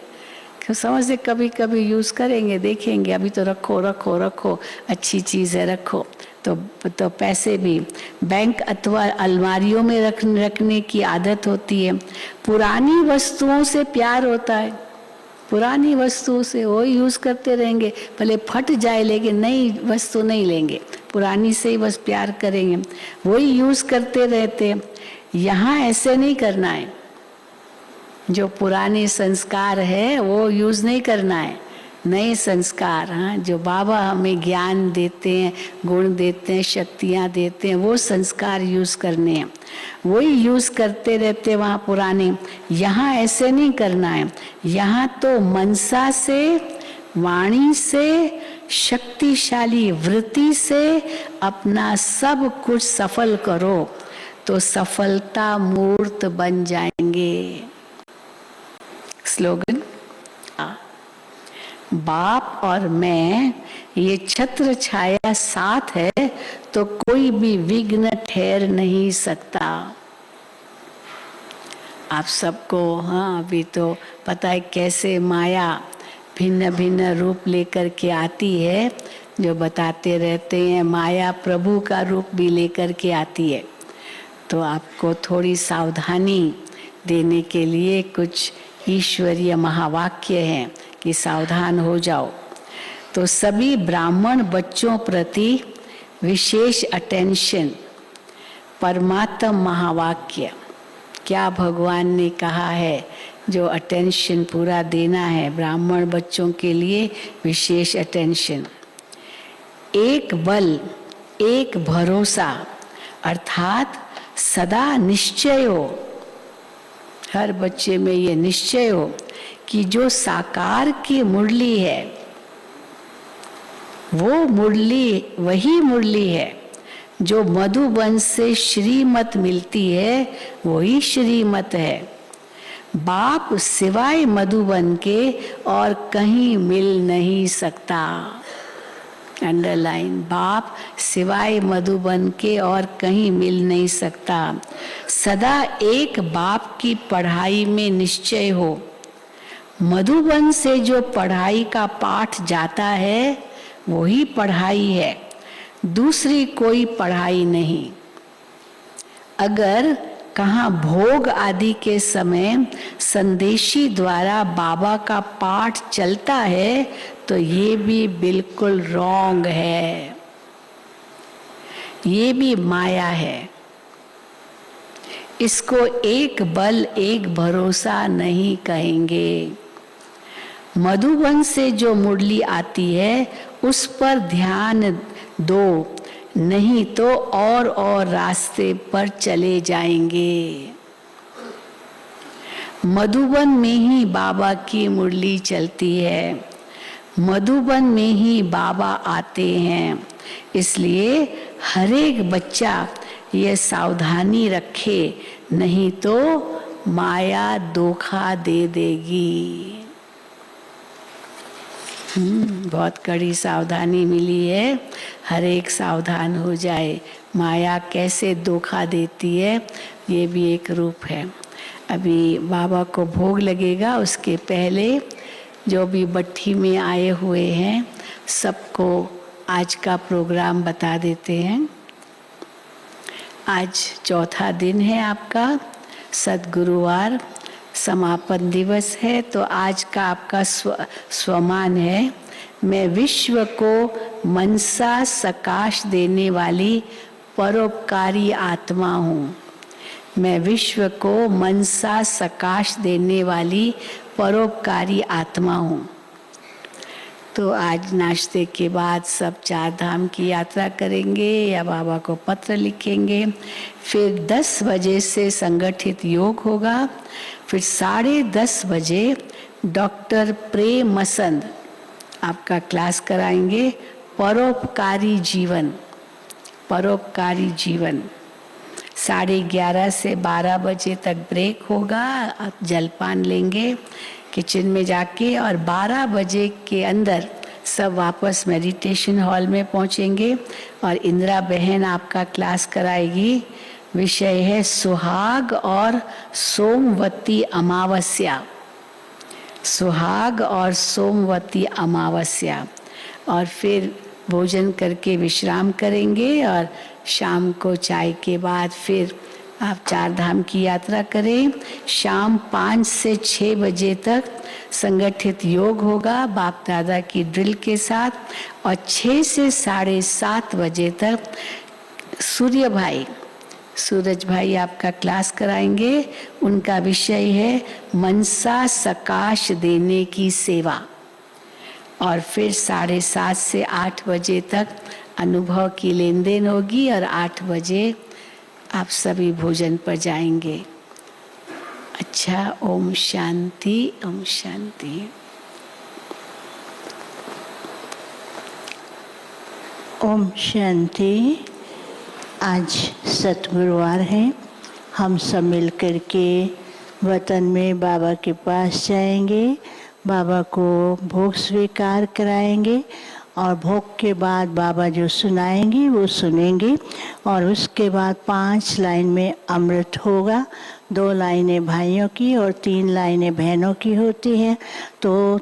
समझते कभी कभी यूज करेंगे, देखेंगे अभी तो रखो रखो रखो, अच्छी चीज है रखो। तो पैसे भी बैंक अथवा अलमारियों में रखने की आदत होती है। पुरानी वस्तुओं से प्यार होता है, पुरानी वस्तुओं से वो यूज करते रहेंगे, भले फट जाए लेकिन नई वस्तु नहीं लेंगे, पुरानी से ही बस प्यार करेंगे, वही यूज करते रहते। यहाँ ऐसे नहीं करना है। जो पुराने संस्कार है वो यूज नहीं करना है। नए संस्कार, हाँ, जो बाबा हमें ज्ञान देते हैं, गुण देते हैं, शक्तियाँ देते हैं, वो संस्कार यूज करने हैं, वही यूज करते रहते वहाँ पुराने। यहाँ ऐसे नहीं करना है। यहाँ तो मनसा से, वाणी से, शक्तिशाली वृत्ति से अपना सब कुछ सफल करो तो सफलता मूर्त बन जाएंगे। स्लोगन, बाप और मैं ये छत्र छाया साथ है तो कोई भी विघ्न ठहर नहीं सकता। आप सबको हाँ अभी तो पता है कैसे माया भिन्न भिन्न रूप लेकर के आती है, जो बताते रहते हैं। माया प्रभु का रूप भी लेकर के आती है। तो आपको थोड़ी सावधानी देने के लिए कुछ ईश्वरीय महावाक्य हैं कि सावधान हो जाओ। तो सभी ब्राह्मण बच्चों प्रति विशेष अटेंशन। परमात्म महावाक्य क्या भगवान ने कहा है, जो अटेंशन पूरा देना है ब्राह्मण बच्चों के लिए, विशेष अटेंशन। एक बल एक भरोसा, अर्थात सदा निश्चय हो, हर बच्चे में ये निश्चय हो कि जो साकार की मुरली है वो मुरली वही मुरली है, जो मधुबन से श्रीमत मिलती है वही श्रीमत है। बाप सिवाय मधुबन के और कहीं मिल नहीं सकता। अंडरलाइन, बाप सिवाय मधुबन के और कहीं मिल नहीं सकता। सदा एक बाप की पढ़ाई में निश्चय हो। मधुबन से जो पढ़ाई का पाठ जाता है वही पढ़ाई है, दूसरी कोई पढ़ाई नहीं। अगर कहाँ भोग आदि के समय संदेशी द्वारा बाबा का पाठ चलता है तो ये भी बिल्कुल रॉन्ग है, ये भी माया है। इसको एक बल एक भरोसा नहीं कहेंगे। मधुबन से जो मुरली आती है उस पर ध्यान दो, नहीं तो और रास्ते पर चले जाएंगे। मधुबन में ही बाबा की मुरली चलती है, मधुबन में ही बाबा आते हैं। इसलिए हर एक बच्चा ये सावधानी रखे, नहीं तो माया धोखा दे देगी। बहुत कड़ी सावधानी मिली है, हर एक सावधान हो जाए। माया कैसे धोखा देती है ये भी एक रूप है। अभी बाबा को भोग लगेगा, उसके पहले जो भी भट्ठी में आए हुए हैं सबको आज का प्रोग्राम बता देते हैं। आज चौथा दिन है आपका, सद्गुरुवार समापन दिवस है। तो आज का आपका स्वमान है, मैं विश्व को मनसा सकाश देने वाली परोपकारी आत्मा हूँ। मैं विश्व को मनसा सकाश देने वाली परोपकारी आत्मा हूँ। तो आज नाश्ते के बाद सब 4 धाम की यात्रा करेंगे या बाबा को पत्र लिखेंगे। फिर 10 बजे से संगठित योग होगा। फिर 10:30 बजे डॉक्टर प्रेम मसंद आपका क्लास कराएंगे, परोपकारी जीवन, परोपकारी जीवन। 11:30 से 12 बजे तक ब्रेक होगा, आप जलपान लेंगे किचन में जाके, और 12 बजे के अंदर सब वापस मेडिटेशन हॉल में पहुंचेंगे और इंदिरा बहन आपका क्लास कराएगी। विषय है सुहाग और सोमवती अमावस्या, सुहाग और सोमवती अमावस्या। और फिर भोजन करके विश्राम करेंगे और शाम को चाय के बाद फिर आप 4 धाम की यात्रा करें। शाम 5 से 6 बजे तक संगठित योग होगा बाप दादा की ड्रिल के साथ, और 6 से 7:30 बजे तक सूरज भाई आपका क्लास कराएंगे। उनका विषय है मनसा सकाश देने की सेवा। और फिर 7:30 से 8 बजे तक अनुभव की लेन देन होगी और 8 बजे आप सभी भोजन पर जाएंगे। अच्छा, ओम शांति, ओम शांति। ओम शांति। आज सतगुरुवार है, हम सब मिल कर के वतन में बाबा के पास जाएंगे, बाबा को भोग स्वीकार कराएंगे और भोग के बाद बाबा जो सुनाएंगे वो सुनेंगे। और उसके बाद 5 लाइन में अमृत होगा, 2 लाइनें भाइयों की और 3 लाइनें बहनों की होती हैं। तो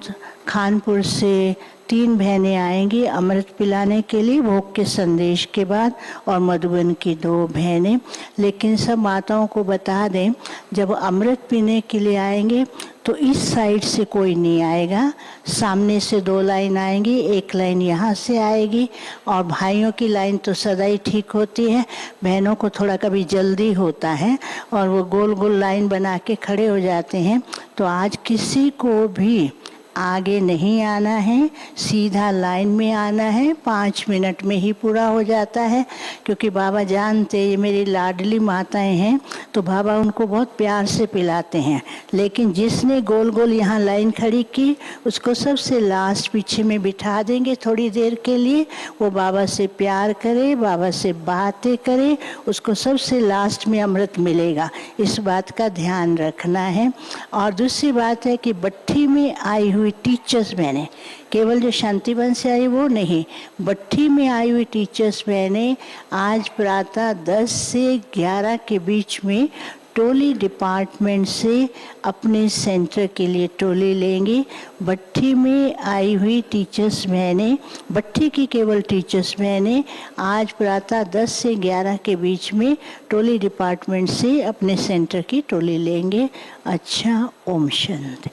खानपुर से 3 बहनें आएंगी अमृत पिलाने के लिए भोग के संदेश के बाद, और मधुबन की 2 बहनें। लेकिन सब माताओं को बता दें, जब अमृत पीने के लिए आएंगे तो इस साइड से कोई नहीं आएगा, सामने से 2 लाइन आएंगी, 1 लाइन यहाँ से आएगी। और भाइयों की लाइन तो सदा ही ठीक होती है, बहनों को थोड़ा कभी जल्दी होता है और वो गोल गोल लाइन बना के खड़े हो जाते हैं। तो आज किसी को भी आगे नहीं आना है, सीधा लाइन में आना है। 5 मिनट में ही पूरा हो जाता है, क्योंकि बाबा जानते ये मेरी लाडली माताएं हैं, तो बाबा उनको बहुत प्यार से पिलाते हैं। लेकिन जिसने गोल गोल यहाँ लाइन खड़ी की, उसको सबसे लास्ट पीछे में बिठा देंगे थोड़ी देर के लिए। वो बाबा से प्यार करे, बाबा से बातें करे, उसको सबसे लास्ट में अमृत मिलेगा। इस बात का ध्यान रखना है। और दूसरी बात है कि भट्ठी में आई हुई टीचर्स बहनें, केवल जो शांतिवन से आई वो नहीं, भट्ठी में आई हुई टीचर्स बहनें आज प्रातः 10 से 11 के बीच में टोली डिपार्टमेंट से अपने सेंटर के लिए टोली लेंगी। भट्ठी में आई हुई टीचर्स बहनें, भट्ठी की केवल टीचर्स बहनें आज प्रातः 10 से 11 के बीच में टोली डिपार्टमेंट से अपने सेंटर की टोली लेंगे। अच्छा, ओम शांति।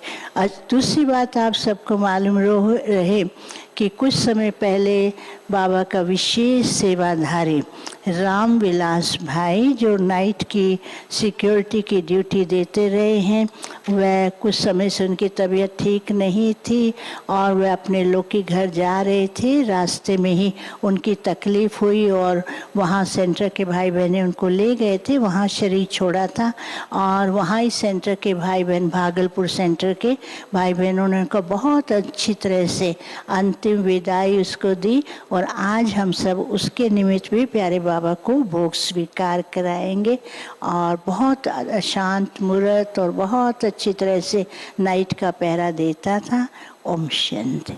दूसरी बात आप सबको मालूम रहे कि कुछ समय पहले बाबा का विशेष सेवाधारी राम विलास भाई, जो नाइट की सिक्योरिटी की ड्यूटी देते रहे हैं, वह कुछ समय से उनकी तबीयत ठीक नहीं थी और वह अपने लोग के घर जा रहे थे। रास्ते में ही उनकी तकलीफ़ हुई और वहाँ सेंटर के भाई बहनें उनको ले गए थे, वहाँ शरीर छोड़ा था। और वहाँ ही सेंटर के भाई बहन, भागलपुर सेंटर के भाई बहनों ने उनको बहुत अच्छी तरह से अंतिम विदाई उसको दी। और आज हम सब उसके निमित्त भी प्यारे बाबा को भोग स्वीकार कराएंगे। और बहुत शांत मूर्त और बहुत अच्छी तरह से नाइट का पहरा देता था। ओम शांति।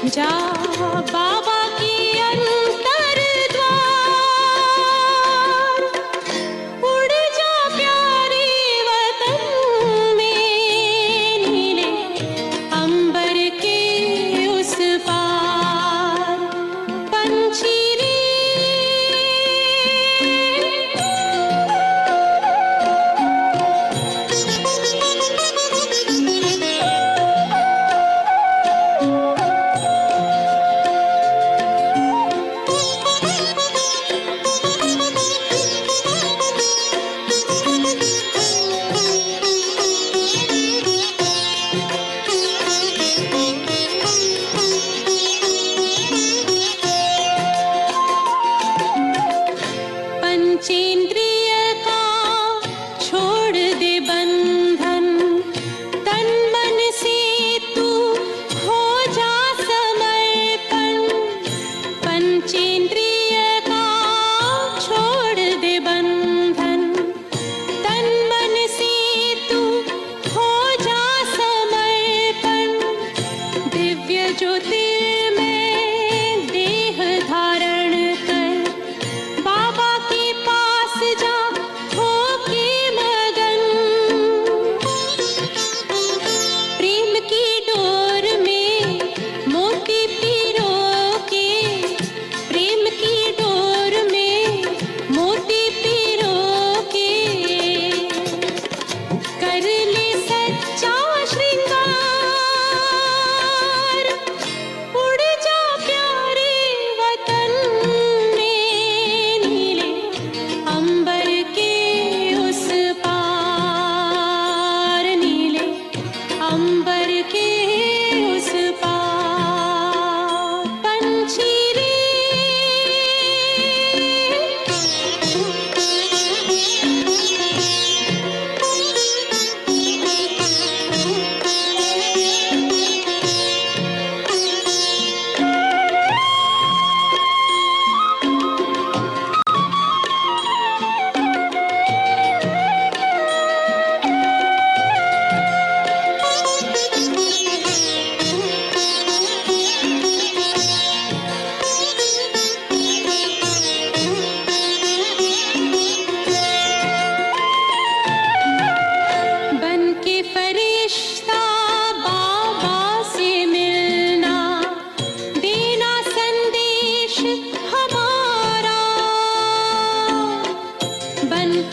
जा बाबा की अंतर द्वार।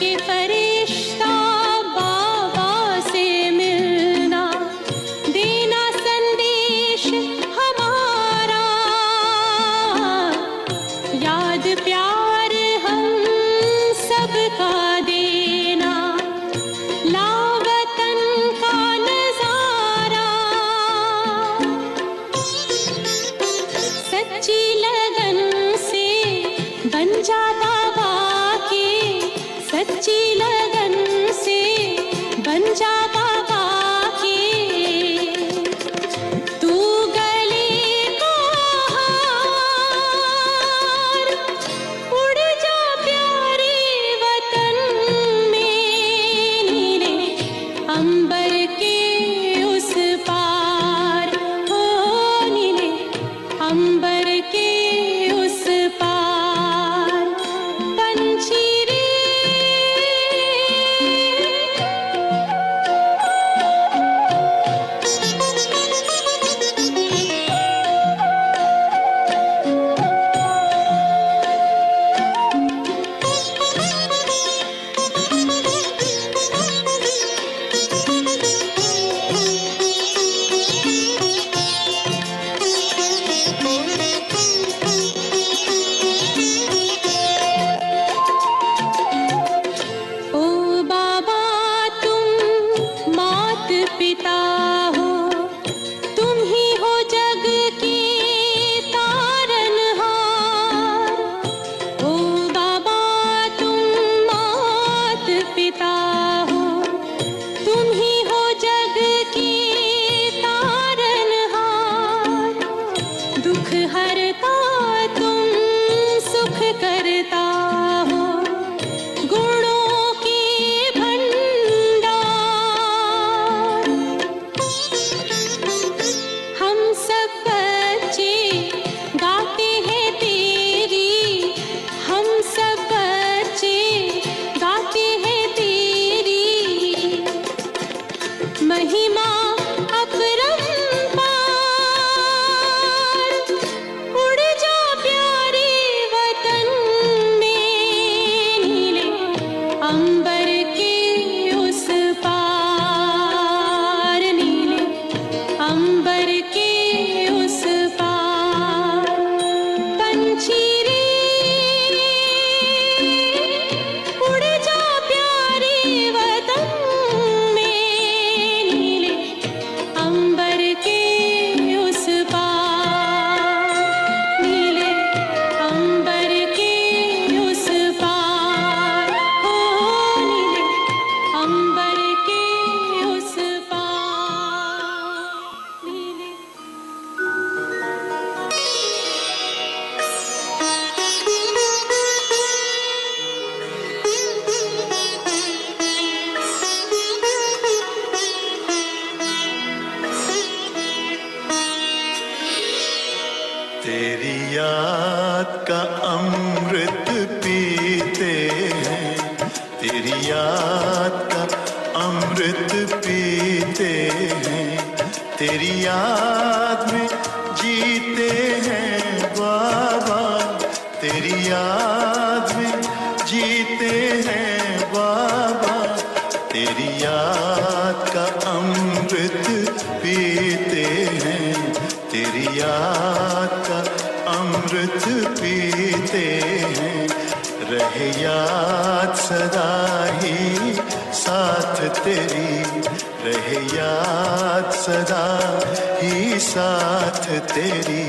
के फरिश्ता बाबा से मिलना, देना संदेश हमारा, याद प्यार हम सबका देना, लावतन का नजारा। सच्ची लगन से बन जाता बाकी, सच्ची लगन से बन जाता बाकी। तू गले को हार, उड़ जा प्यारे वतन में, नीले अंबर के उस पार, हो नीले अंबर के उस पार। पंछी रे ओ बाबा तुम मात पिता हो, तुम ही हो जग के तारनहार। ओ बाबा तुम मात पिता हो, तुम ही हो जग के तारनहार। दुख हरता तुम सुख करता हो, गुणों के भंडार। हम सब बच्चे गाते हैं तेरी, हम सब बच्चे गाते हैं तेरी महिमा अपरंपार। उड़ जा प्यारे वतन में, नीले अंबर के उस पार, नीले अंबर के उस पार। पंछी रे उड़ जा प्यारे वतन में, नीले अंबर के उस पार, नीले अंबर के उस पार, हो नीले अंबर के उस पार, नीले। तेरी याद का अमृत पीते हैं, तेरी याद का अमृत पीते हैं, तेरी याद में जीते हैं बाबा, तेरी याद में जीते हैं बाबा। तेरी याद का अमृत पीते हैं, तेरी याद का अमृत पीते हैं। रहे याद सदा ही साथ तेरी, रहे याद सदा ही साथ तेरी।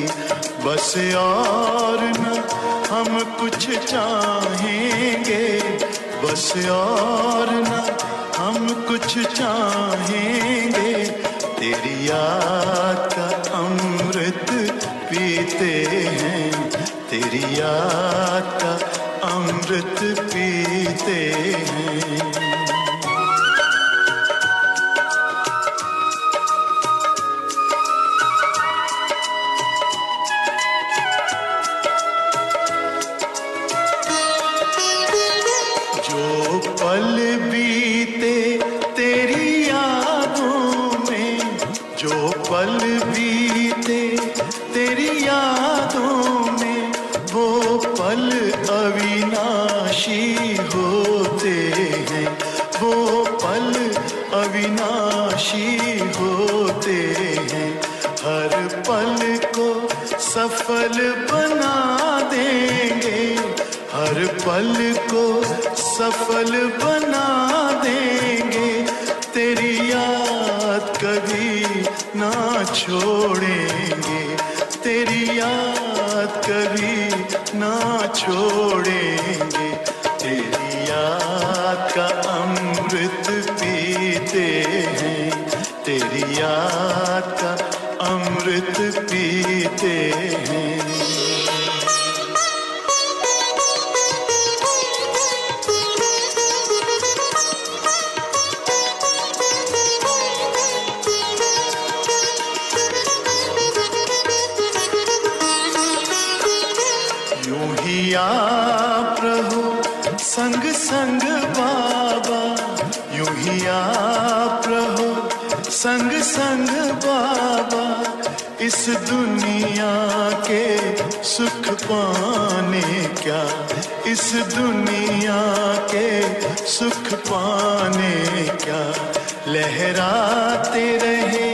बस और न हम कुछ चाहेंगे, बस और न हम कुछ चाहेंगे। तेरी याद का अमृत पीते हैं, तेरी याद का अमृत पीते हैं। जो पल बीते तेरी यादों में, जो पल बीते तेरी यादों में, वो पल अविनाशी होते पल अविनाशी होते हैं, हर पल को सफल बना देंगे, हर पल को सफल बना देंगे। तेरी याद कभी ना छोड़ेंगे, तेरी याद कभी ना छोड़ेंगे। तेरी याद का अमृत पीते हैं, तेरी याद का अमृत पीते हैं। यूं ही आप रहो संग संग बाबा, यूं ही आप रहो संग संग बाबा। इस दुनिया के सुख पाने क्या, इस दुनिया के सुख पाने क्या। लहराते रहे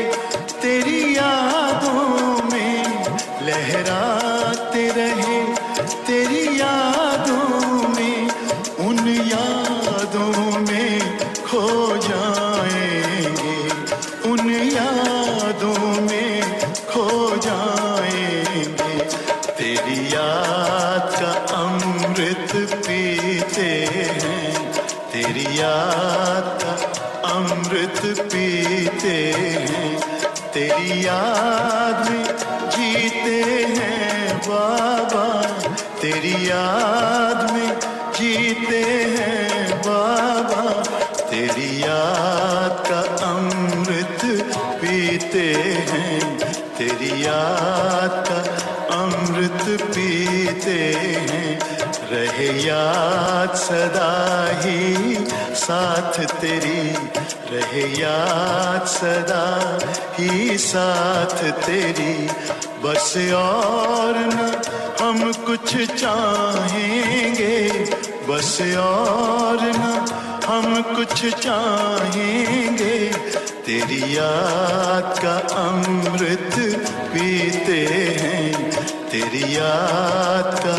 तेरी यादों में, लहराते रहे तेरी यादों में, उन यादों में खो जाएंगे, उन यादों में खो जाएंगे। तेरी याद का अमृत पीते हैं, तेरी याद का अमृत पीते हैं। तेरी याद में जीते हैं बाबा, तेरी याद में जीते हैं बाबा। तेरी याद का अमृत पीते हैं, तेरी याद का अमृत पीते हैं। रहे याद सदा ही साथ तेरी, रहे याद सदा ही साथ तेरी। बस और न हम कुछ चाहेंगे, बस और न हम कुछ चाहेंगे। तेरी याद का अमृत पीते हैं, तेरी याद का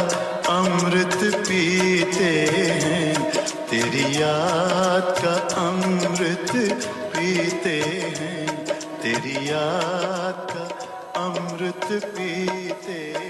अमृत पीते हैं। तेरी याद का अमृत पीते हैं, तेरी याद का अमृत पीते हैं।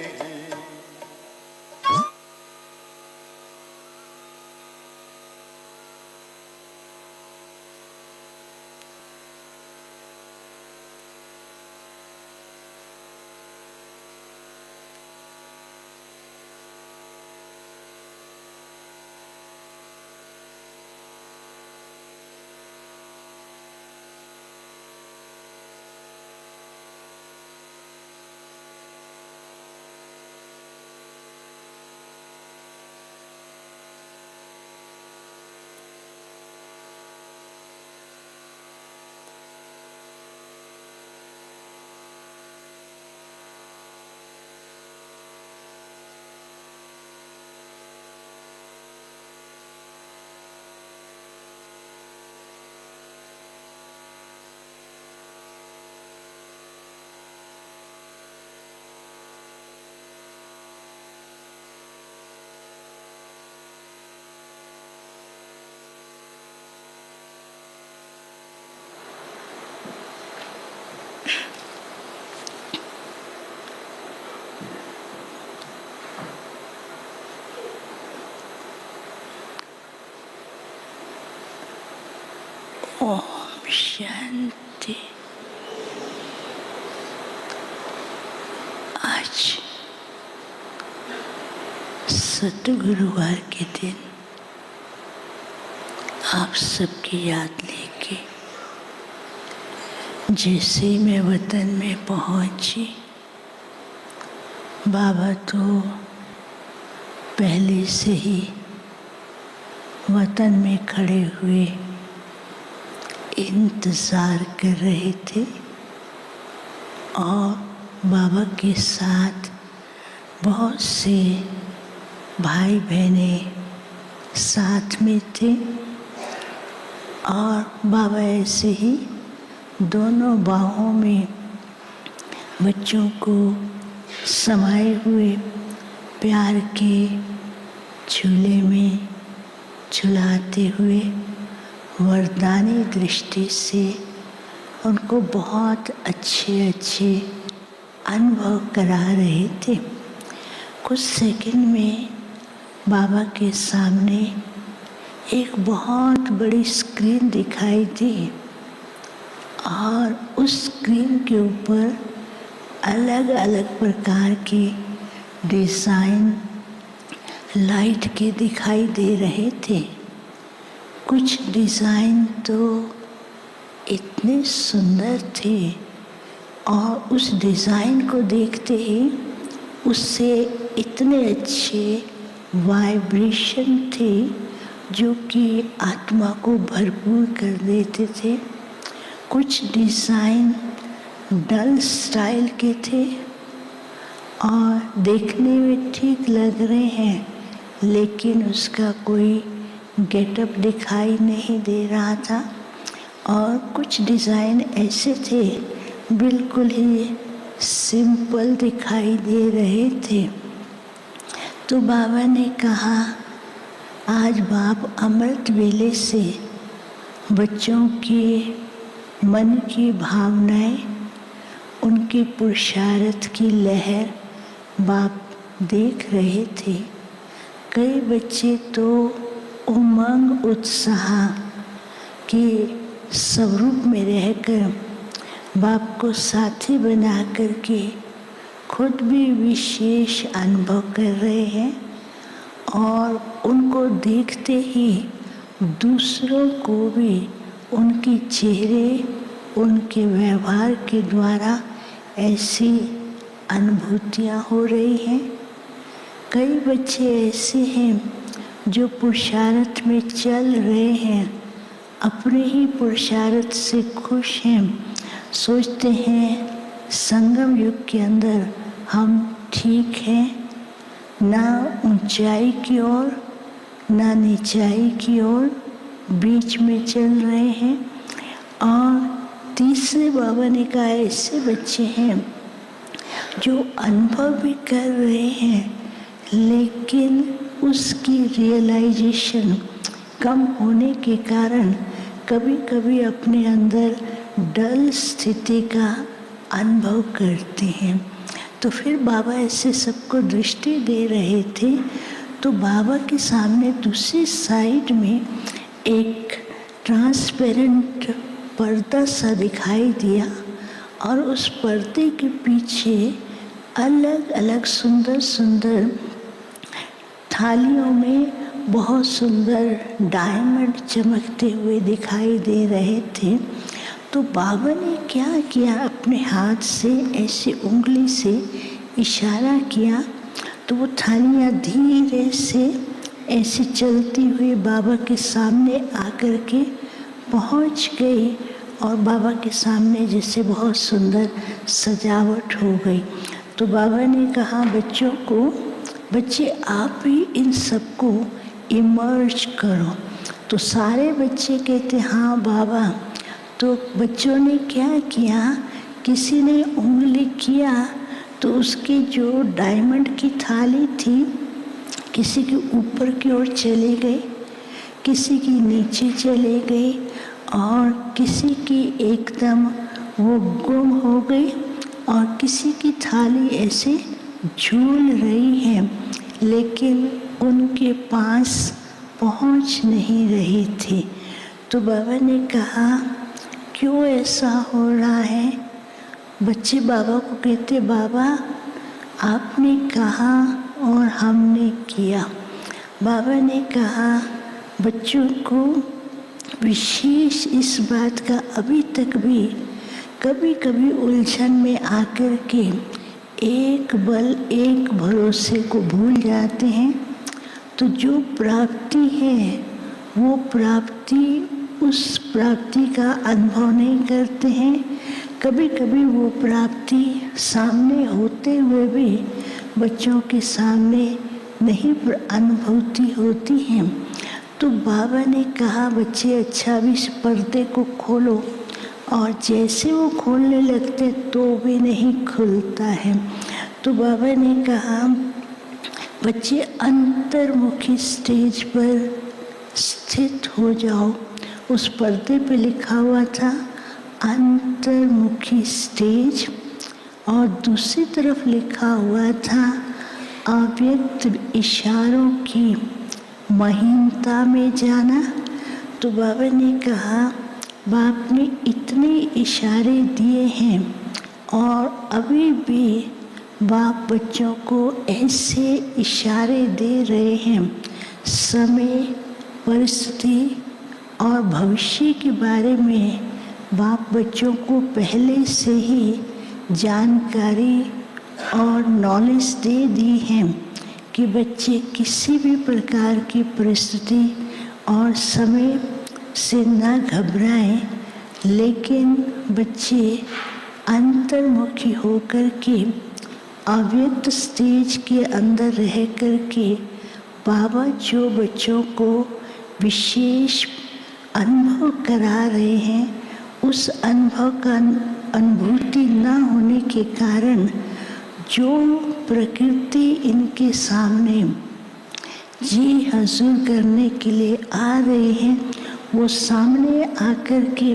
ओम शांति। आज सतगुरुवार के दिन आप सबकी याद लेके जैसे ही मैं वतन में पहुंची, बाबा तो पहले से ही वतन में खड़े हुए इंतज़ार कर रहे थे और बाबा के साथ बहुत से भाई बहनें साथ में थे और बाबा ऐसे ही दोनों बाहों में बच्चों को समाये हुए प्यार के झूले में झुलाते हुए वरदानी दृष्टि से उनको बहुत अच्छे अच्छे अनुभव करा रहे थे। कुछ सेकंड में बाबा के सामने एक बहुत बड़ी स्क्रीन दिखाई दी और उस स्क्रीन के ऊपर अलग अलग प्रकार के डिज़ाइन लाइट के दिखाई दे रहे थे। कुछ डिज़ाइन तो इतने सुंदर थे और उस डिज़ाइन को देखते ही उससे इतने अच्छे वाइब्रेशन थे जो कि आत्मा को भरपूर कर देते थे। कुछ डिज़ाइन डल स्टाइल के थे और देखने में ठीक लग रहे हैं, लेकिन उसका कोई गेटअप दिखाई नहीं दे रहा था। और कुछ डिज़ाइन ऐसे थे बिल्कुल ही सिंपल दिखाई दे रहे थे। तो बाबा ने कहा, आज बाप अमृत वेले से बच्चों के मन की भावनाएं, उनकी पुरुषार्थ की लहर बाप देख रहे थे। कई बच्चे तो उमंग उत्साह के स्वरूप में रहकर बाप को साथी बना करके खुद भी विशेष अनुभव कर रहे हैं और उनको देखते ही दूसरों को भी उनके चेहरे, उनके व्यवहार के द्वारा ऐसी अनुभूतियाँ हो रही हैं। कई बच्चे ऐसे हैं जो पुरुषार्थ में चल रहे हैं, अपने ही पुरुषार्थ से खुश हैं, सोचते हैं संगम युग के अंदर हम ठीक हैं, ना ऊंचाई की ओर ना नीचाई की ओर, बीच में चल रहे हैं। और तीसरे बाबा ने कहा ऐसे बच्चे हैं जो अनुभव भी कर रहे हैं, लेकिन उसकी रियलाइजेशन कम होने के कारण कभी कभी अपने अंदर डल स्थिति का अनुभव करते हैं। तो फिर बाबा ऐसे सबको दृष्टि दे रहे थे, तो बाबा के सामने दूसरी साइड में एक ट्रांसपेरेंट पर्दा सा दिखाई दिया और उस पर्दे के पीछे अलग अलग सुंदर सुंदर थालियों में बहुत सुंदर डायमंड चमकते हुए दिखाई दे रहे थे। तो बाबा ने क्या किया, अपने हाथ से ऐसे उंगली से इशारा किया, तो वो थालियाँ धीरे से ऐसे चलती हुई बाबा के सामने आकर के पहुँच गई और बाबा के सामने जैसे बहुत सुंदर सजावट हो गई। तो बाबा ने कहा बच्चों को, बच्चे आप ही इन सबको इमर्ज करो। तो सारे बच्चे कहते हाँ बाबा। तो बच्चों ने क्या किया, किसी ने उंगली किया तो उसकी जो डायमंड की थाली थी किसी के ऊपर की ओर चली गई, किसी की नीचे चली गई और किसी की एकदम वो गुम हो गई और किसी की थाली ऐसे झूल रही है लेकिन उनके पास पहुंच नहीं रही थी। तो बाबा ने कहा क्यों ऐसा हो रहा है। बच्चे बाबा को कहते बाबा आपने कहा और हमने किया। बाबा ने कहा बच्चों को विशेष इस बात का अभी तक भी कभी कभी उलझन में आकर के एक बल एक भरोसे को भूल जाते हैं। तो जो प्राप्ति है वो प्राप्ति उस प्राप्ति का अनुभव नहीं करते हैं। कभी कभी वो प्राप्ति सामने होते हुए भी बच्चों के सामने नहीं अनुभूति होती है। तो बाबा ने कहा बच्चे अच्छा भी इस पर्दे को खोलो, और जैसे वो खोलने लगते तो भी नहीं खुलता है। तो बाबा ने कहा बच्चे अंतर्मुखी स्टेज पर स्थित हो जाओ। उस पर्दे पे लिखा हुआ था अंतर्मुखी स्टेज, और दूसरी तरफ लिखा हुआ था अव्यक्त इशारों की महीनता में जाना। तो बाबा ने कहा बाप ने इतने इशारे दिए हैं और अभी भी बाप बच्चों को ऐसे इशारे दे रहे हैं। समय, परिस्थिति और भविष्य के बारे में बाप बच्चों को पहले से ही जानकारी और नॉलेज दे दी है कि बच्चे किसी भी प्रकार की परिस्थिति और समय से न घबराएं, लेकिन बच्चे अंतर्मुखी होकर के अव्यक्त स्टेज के अंदर रह कर के बाबा जो बच्चों को विशेष अनुभव करा रहे हैं, उस अनुभव का अनुभूति न होने के कारण जो प्रकृति इनके सामने जी हजूर करने के लिए आ रहे हैं, वो सामने आकर के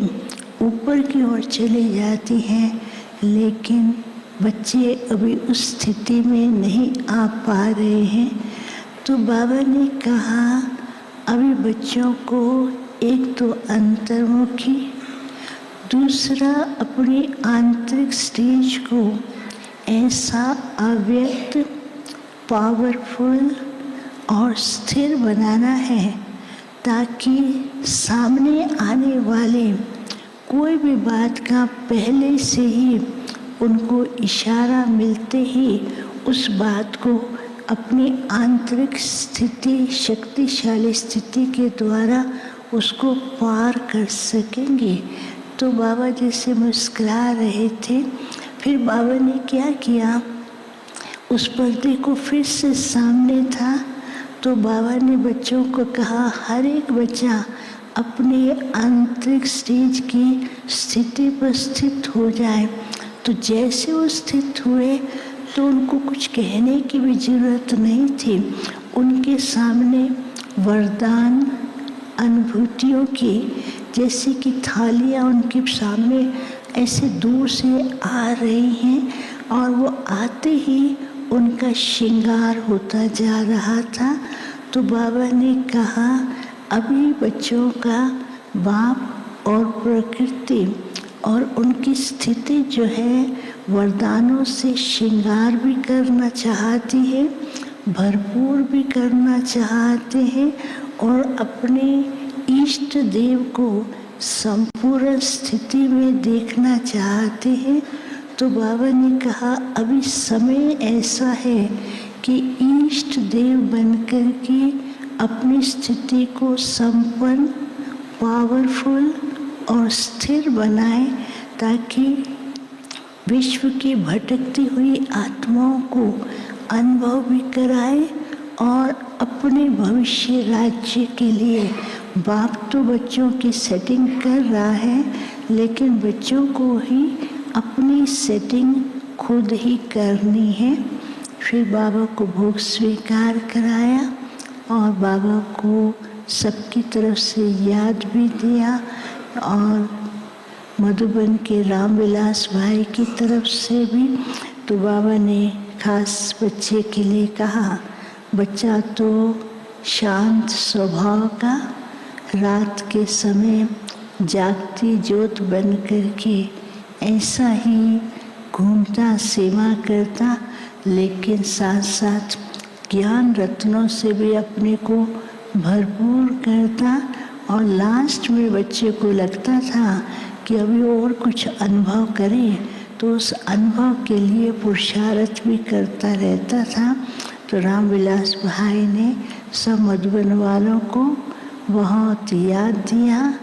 ऊपर की ओर चली जाती हैं, लेकिन बच्चे अभी उस स्थिति में नहीं आ पा रहे हैं। तो बाबा ने कहा अभी बच्चों को एक तो अंतर्मुखी, दूसरा अपनी आंतरिक स्टेज को ऐसा अव्यक्त, पावरफुल और स्थिर बनाना है ताकि सामने आने वाले कोई भी बात का पहले से ही उनको इशारा मिलते ही उस बात को अपनी आंतरिक स्थिति, शक्तिशाली स्थिति के द्वारा उसको पार कर सकेंगे। तो बाबा जैसे मुस्कुरा रहे थे, फिर बाबा ने क्या किया, उस पर्दे को फिर से सामने था तो बाबा ने बच्चों को कहा हर एक बच्चा अपने आंतरिक स्टेज की स्थिति पर स्थित हो जाए। तो जैसे वो स्थित हुए तो उनको कुछ कहने की भी ज़रूरत नहीं थी। उनके सामने वरदान अनुभूतियों की जैसे कि थालियाँ उनके सामने ऐसे दूर से आ रही हैं और वो आते ही उनका श्रृंगार होता जा रहा था। तो बाबा ने कहा अभी बच्चों का बाप और प्रकृति और उनकी स्थिति जो है वरदानों से श्रृंगार भी करना चाहती है, भरपूर भी करना चाहते हैं और अपने इष्ट देव को संपूर्ण स्थिति में देखना चाहते हैं। तो बाबा ने कहा अभी समय ऐसा है कि इष्ट देव बनकर के अपनी स्थिति को संपन्न, पावरफुल और स्थिर बनाए ताकि विश्व की भटकती हुई आत्माओं को अनुभव भी कराए और अपने भविष्य राज्य के लिए बाप तो बच्चों की सेटिंग कर रहा है, लेकिन बच्चों को ही अपनी सेटिंग खुद ही करनी है। फिर बाबा को भोग स्वीकार कराया और बाबा को सबकी तरफ से याद भी दिया और मधुबन के रामविलास भाई की तरफ से भी। तो बाबा ने खास बच्चे के लिए कहा बच्चा तो शांत स्वभाव का, रात के समय जागती ज्योत बन कर के ऐसा ही घूमता, सेवा करता, लेकिन साथ साथ ज्ञान रत्नों से भी अपने को भरपूर करता। और लास्ट में बच्चे को लगता था कि अभी और कुछ अनुभव करें, तो उस अनुभव के लिए पुरुषार्थ भी करता रहता था। तो रामविलास भाई ने सब मधुबन वालों को बहुत याद दिया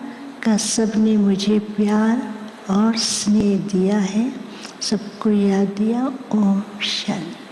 का सबने मुझे प्यार और स्नेह दिया है, सबको याद दिया। ओम शांति।